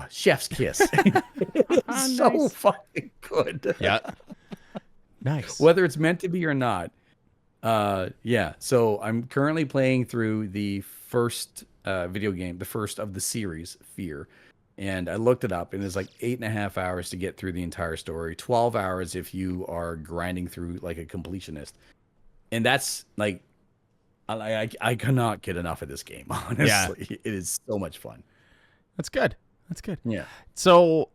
chef's kiss. It's so fucking good. Yeah. Nice. Whether it's meant to be or not. Yeah. So I'm currently playing through the first video game, the first of the series, Fear. And I looked it up, and it's like 8.5 hours to get through the entire story. 12 hours if you are grinding through like a completionist. And that's like, I cannot get enough of this game. Honestly, Yeah. It is so much fun. That's good. That's good. Yeah. So,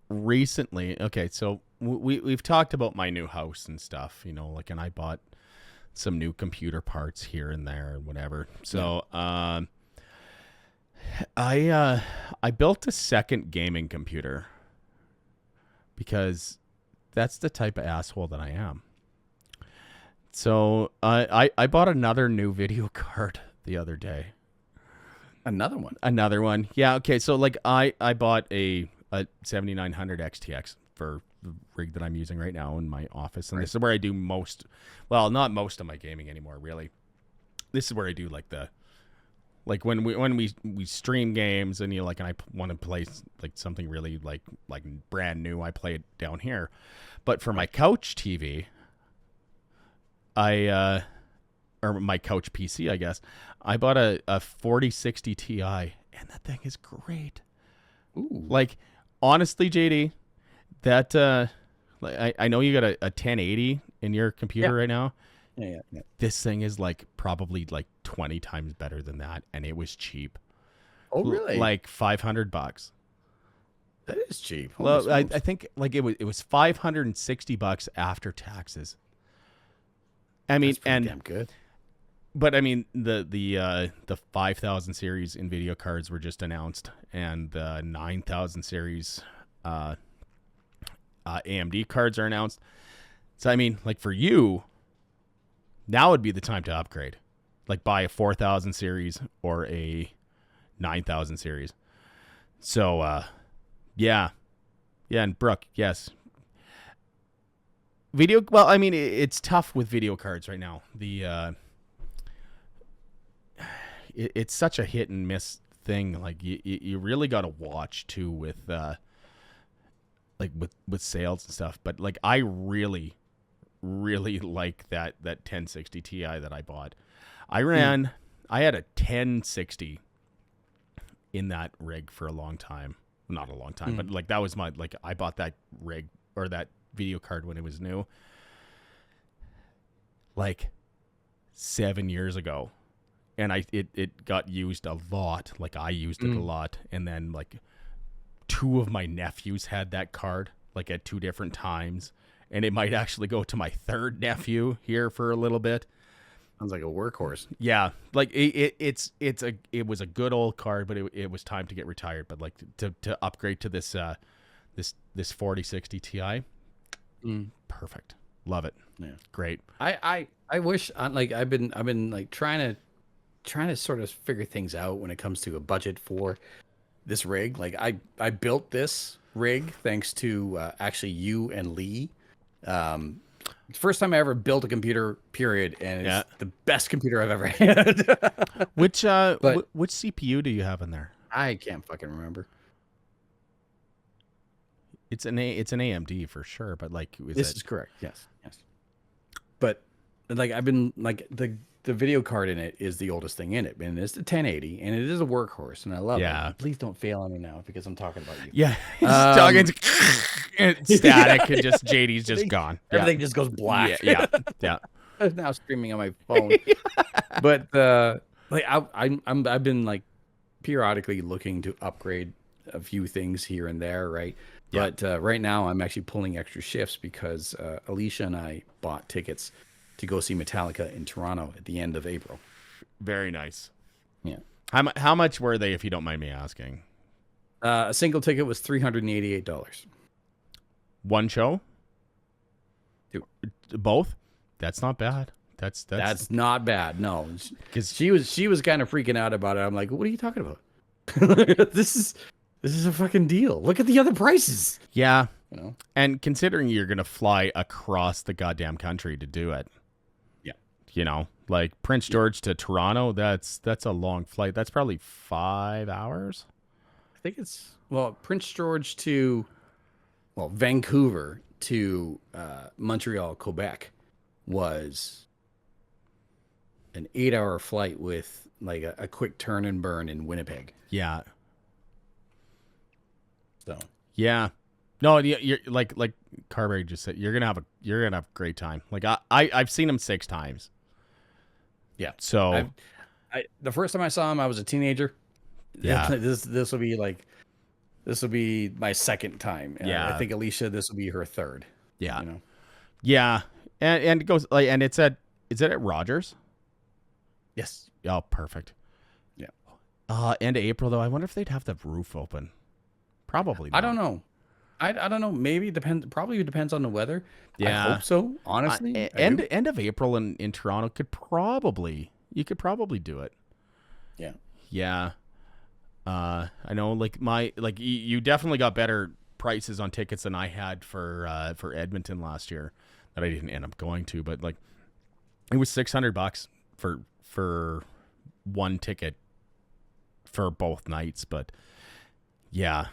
recently, okay, so we've talked about my new house and stuff, you know, like, and I bought some new computer parts here and there and whatever. So, I built a second gaming computer because that's the type of asshole that I am. So I bought another new video card the other day. Another one. Yeah. Okay. So like I bought a 7900 XTX for the rig that I'm using right now in my office. And this is where I do not most of my gaming anymore, really. This is where I do like when we stream games and and I want to play like something really like brand new, I play it down here. But for my couch TV, or my couch PC, I guess, I bought a 4060 Ti, and that thing is great. Ooh. Like, honestly, JD, that I know you got a 1080 in your computer right now. Yeah. This thing is like probably like 20 times better than that, and it was cheap. Oh, really? Like $500. That is cheap. Well, I think like it was $560 after taxes. I mean, that's pretty damn good. But I mean, the 5000 series NVIDIA cards were just announced, and the 9000 series AMD cards are announced. So I mean, like for you, now would be the time to upgrade. Like buy a 4000 series or a 9000 series. So yeah, and Brooke, yes. Well, I mean, it's tough with video cards right now. It's such a hit and miss thing. Like you really got to watch too with with sales and stuff. But like I really like that 1060 Ti that I bought. I had a 1060 in that rig for a long time. Not a long time, but like that was I bought that rig or that video card when it was new, like 7 years ago, and it got used a lot. Like I used it a lot, and then like 2 of my nephews had that card like at 2 different times, and it might actually go to my 3rd nephew here for a little bit. Sounds like a workhorse. Yeah, like it was a good old card, but it was time to get retired. But like to upgrade to this 4060 Ti. Perfect. Love it. Yeah. Great. I wish like I've been like trying to sort of figure things out when it comes to a budget for this rig. Like I built this rig thanks to actually you and Lee. First time I ever built a computer, period, and it's the best computer I've ever had. Which CPU do you have in there? I can't fucking remember. It's an AMD for sure, but like, This is correct. Yes. Yes. But like I've been like the video card in it is the oldest thing in it, and it's the 1080, and it is a workhorse, and I love Yeah. it. Please don't fail on me now because I'm talking about you. Yeah, it's talking it's static, Yeah. and just JD's just gone. Everything just goes black. Yeah. I'm now streaming on my phone. But like I've been like periodically looking to upgrade a few things here and there, right? Yeah. But right now I'm actually pulling extra shifts because Alicia and I bought tickets to go see Metallica in Toronto at the end of April. Very nice. Yeah. How much were they, if you don't mind me asking? A single ticket was $388. One show? Two. Both? That's not bad. That's not bad. No, because she was kind of freaking out about it. I'm like, what are you talking about? This is a fucking deal. Look at the other prices. yeah. You know. And considering you're gonna fly across the goddamn country to do it, Yeah. you know, like Prince George to Toronto, that's a long flight. That's probably 5 hours. I think it's Prince George to Vancouver to Montreal, Quebec was an 8-hour flight with like a quick turn and burn in Winnipeg. Yeah. So Yeah. No, you're like Carberry just said, you're gonna have a great time. Like I've seen him 6 times. yeah. So The first time I saw him, I was a teenager. Yeah. This will be my second time. Yeah. I think Alicia, this will be her third. yeah. You know. Yeah. And it goes like, and is it at Rogers? Yes. Oh, perfect. Yeah. End of April though. I wonder if they'd have the roof open. Probably not. I don't know. I don't know. Maybe it depends. Probably depends on the weather. Yeah. I hope so. Honestly, end of April in Toronto you could probably do it. Yeah. Yeah. I know. Like you definitely got better prices on tickets than I had for Edmonton last year that I didn't end up going to, but like it was $600 for one ticket for both nights. But yeah.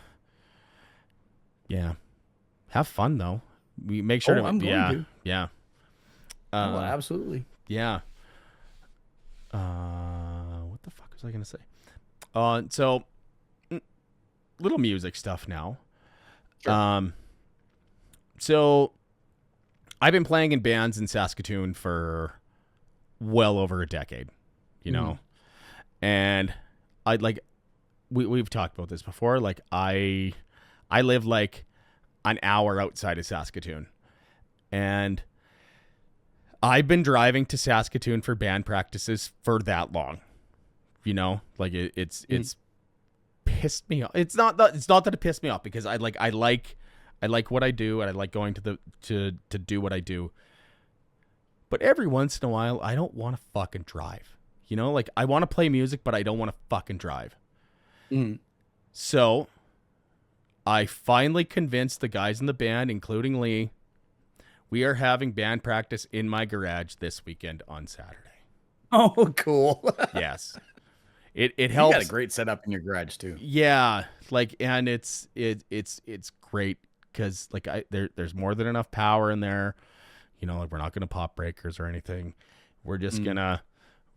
Have fun though. We make sure I'm going to. Yeah. Absolutely. Yeah. What the fuck was I gonna say? So little music stuff now. Sure. So I've been playing in bands in Saskatoon for well over a decade, you know, and we've talked about this before. Like I live like an hour outside of Saskatoon, and I've been driving to Saskatoon for band practices for that long, you know, like it's pissed me off. It's not that it pissed me off because I like what I do, and I like going to do what I do. But every once in a while, I don't want to fucking drive. You know, like I want to play music, but I don't want to fucking drive. So I finally convinced the guys in the band, including Lee, we are having band practice in my garage this weekend on Saturday. Oh, cool. Yes. It helps. You got a great setup in your garage too. Yeah, like, and it's great because like there's more than enough power in there. You know, like we're not gonna pop breakers or anything. We're just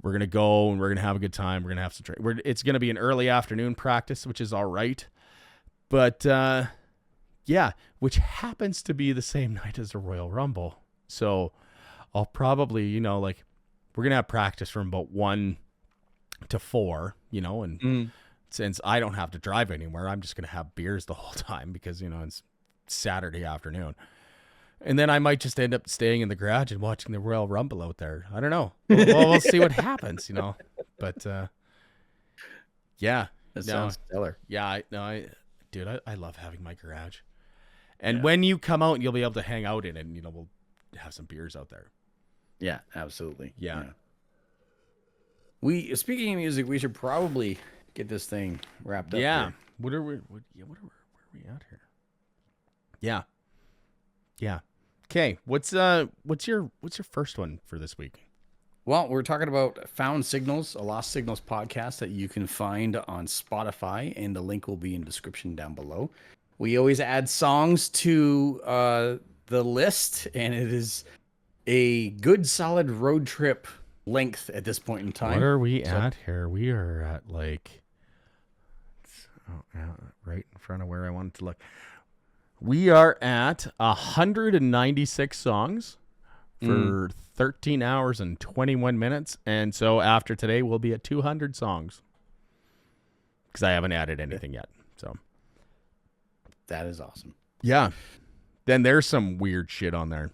we're gonna go and we're gonna have a good time. We're gonna have some drink. It's gonna be an early afternoon practice, which is all right. But yeah, which happens to be the same night as the Royal Rumble. So I'll probably, you know, like we're gonna have practice from about 1 to 4, you know, and since I don't have to drive anywhere, I'm just gonna have beers the whole time because, you know, it's Saturday afternoon. And then I might just end up staying in the garage and watching the Royal Rumble out there. I don't know. We'll see what happens, you know. But yeah, That sounds stellar. Yeah, dude, I love having my garage. And when you come out, you'll be able to hang out in it, and you know, we'll have some beers out there. Yeah, absolutely. Yeah. Speaking of music, we should probably get this thing wrapped up. Yeah. Here. Where are we at here? Yeah. Yeah. Okay. What's your first one for this week? Well, we're talking about Found Signals, a Lost Signals podcast that you can find on Spotify, and the link will be in the description down below. We always add songs to the list, and it is a good solid road trip length at this point in time. What are we So at here? We are at like, oh, yeah, right in front of where I wanted to look. We are at 196 songs for 13 hours and 21 minutes. And so after today, we'll be at 200 songs because I haven't added anything yet. So that is awesome. yeah, then there's some weird shit on there.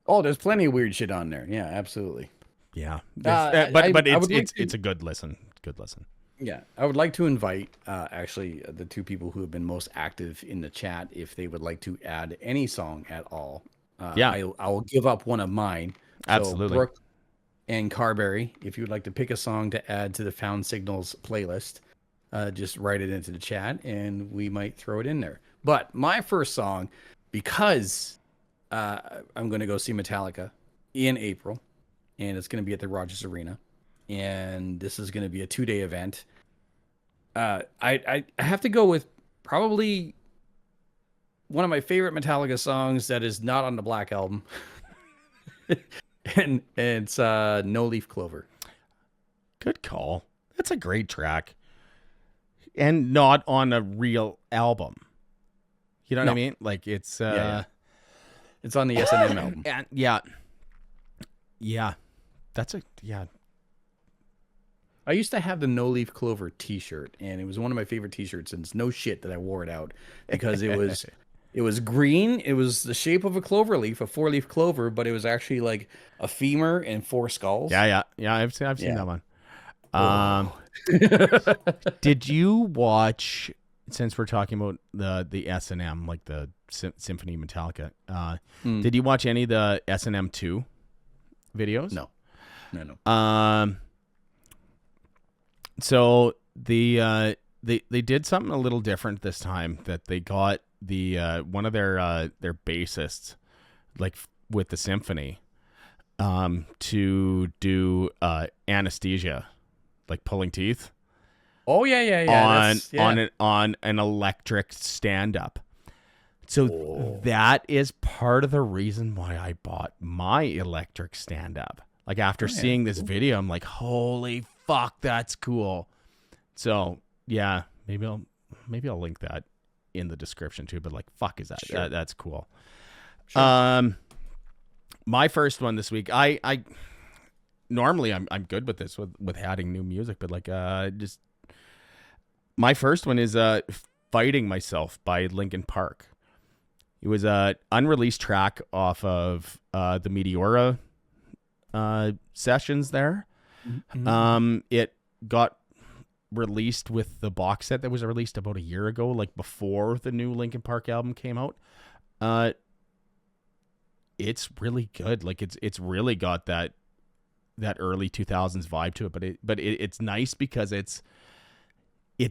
Oh, there's plenty of weird shit on there. Yeah, absolutely. Yeah, I would like it's a good listen. Good listen. Yeah, I would like to invite actually the two people who have been most active in the chat if they would like to add any song at all. I will give up one of mine. Absolutely. So Brooke and Carberry, if you would like to pick a song to add to the Found Signals playlist, just write it into the chat and we might throw it in there. But my first song, because I'm going to go see Metallica in April, and it's going to be at the Rogers Arena, and this is going to be a 2-day event. I have to go with probably one of my favorite Metallica songs that is not on the Black Album, and it's No Leaf Clover. Good call. That's a great track, and not on a real album. You know what I mean? Like it's it's on the S&M album. And yeah, that's a yeah. I used to have the No Leaf Clover T-shirt, and it was one of my favorite T-shirts. And it's no shit that I wore it out because it was green. It was the shape of a clover leaf, a 4-leaf clover, but it was actually like a femur and 4 skulls. Yeah. I've seen that one. Did you watch? Since we're talking about the S&M, like the Symphony Metallica, did you watch any of the S&M 2 videos? No. So they did something a little different this time. That they got the one of their bassists, like with the symphony, to do anesthesia, like pulling teeth. Oh yeah. On an electric stand up. So that is part of the reason why I bought my electric stand up. Like after seeing this video, I'm like, holy fuck, that's cool. So yeah, maybe I'll link that in the description too. But like, fuck, is that that's cool. Sure. My first one this week, I normally I'm good with this with adding new music, but like just my first one is Fighting Myself by Linkin Park. It was a unreleased track off of the Meteora sessions there. Mm-hmm. It got released with the box set that was released about a year ago, like before the new Linkin Park album came out. It's really good. Like it's really got that early 2000s vibe to it, but it's nice because it's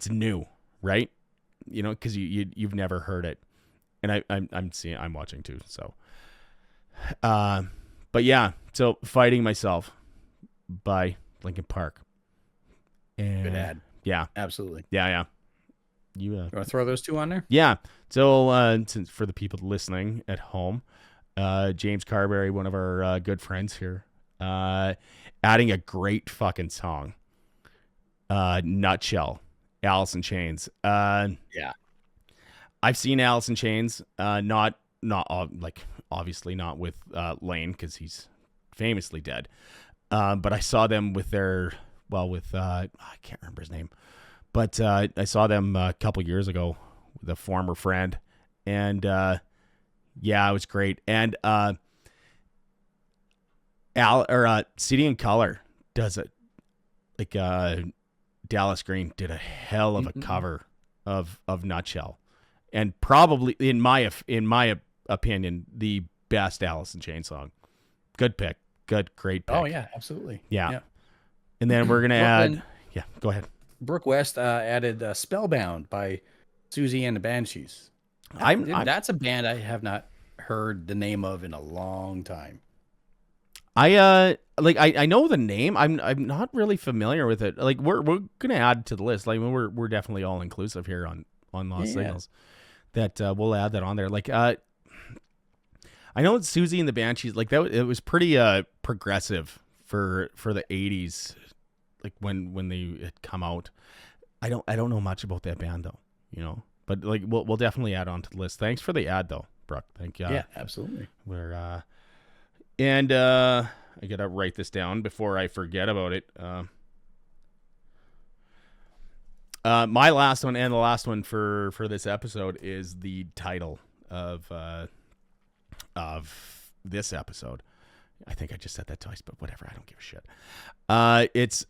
new, right? You know, because you've never heard it, and I'm watching too. So, but yeah, so Fighting Myself by Linkin Park. And good ad. Yeah, absolutely. Yeah. You want to throw those two on there? Yeah. So since for the people listening at home, James Carberry, one of our good friends here, adding a great fucking song. Nutshell. Alice in Chains. Yeah. I've seen Alice in Chains. Not like obviously not with Lane because he's famously dead. But I saw them with I can't remember his name, but I saw them a couple years ago with a former friend, and yeah, it was great. And CD and Color does it like Dallas Green did a hell of a cover of Nutshell, and probably in my opinion the best Alice in Chains song. Good pick. Great pick. Oh yeah, absolutely. Yeah. And then we're gonna add. Yeah, go ahead. Brooke West added "Spellbound" by Susie and the Banshees. That's a band I have not heard the name of in a long time. I know the name. I'm not really familiar with it. Like we're gonna add to the list. Like we're definitely all inclusive here on Lost Signals. That we'll add that on there. Like I know it's Susie and the Banshees. Like that, it was pretty progressive for the 80s. Like when they had come out. I don't know much about that band though. You know, but like we'll definitely add on to the list. Thanks for the ad though, Brooke. Thank you. Yeah, absolutely. We're and I gotta write this down before I forget about it. My last one and the last one for this episode is the title of this episode. I think I just said that twice, but whatever. I don't give a shit. It's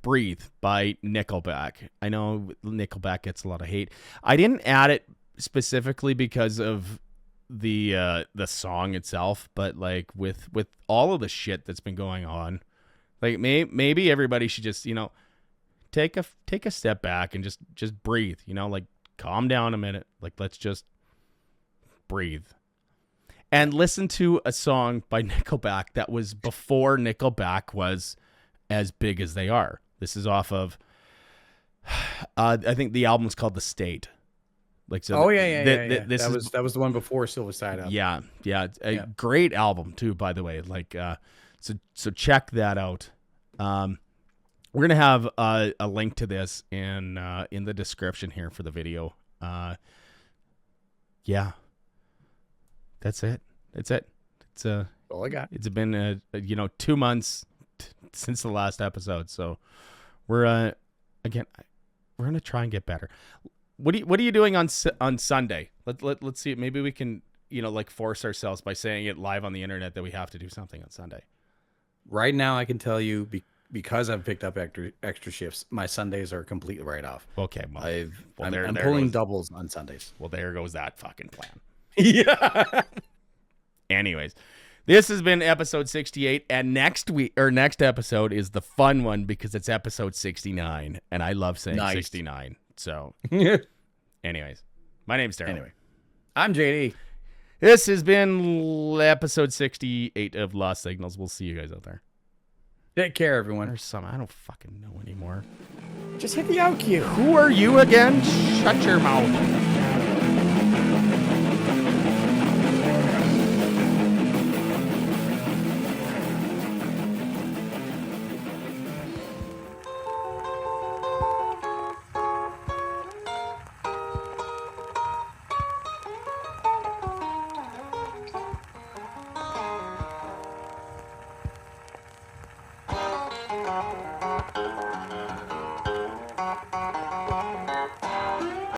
"Breathe" by Nickelback. I know Nickelback gets a lot of hate. I didn't add it specifically because of the song itself, but like with all of the shit that's been going on, like maybe everybody should just, you know, take a step back and just breathe, you know, like calm down a minute, like let's just breathe and listen to a song by Nickelback that was before Nickelback was as big as they are. This is off of I think the album's called The State. Like, so that was the one before Silver Side Up. Yeah. It's a great album too, by the way. Like, so check that out. We're gonna have a link to this in the description here for the video. Yeah, that's it. It's all I got. It's been 2 months since the last episode, so we're gonna try and get better. What are you doing on Sunday? Let's see. Maybe we can, like force ourselves by saying it live on the internet that we have to do something on Sunday. Right now, I can tell you because I've picked up extra shifts, my Sundays are completely right off. Okay, well, I'm pulling doubles on Sundays. Well, there goes that fucking plan. Yeah. Anyways, this has been episode 68, and next episode is the fun one because it's episode 69, and I love saying 69. So, anyways, my name's Darryl. Anyway, I'm JD. This has been episode 68 of Lost Signals. We'll see you guys out there. Take care, everyone. There's some, I don't fucking know anymore. Just hit the out cue. Who are you again? Shut your mouth.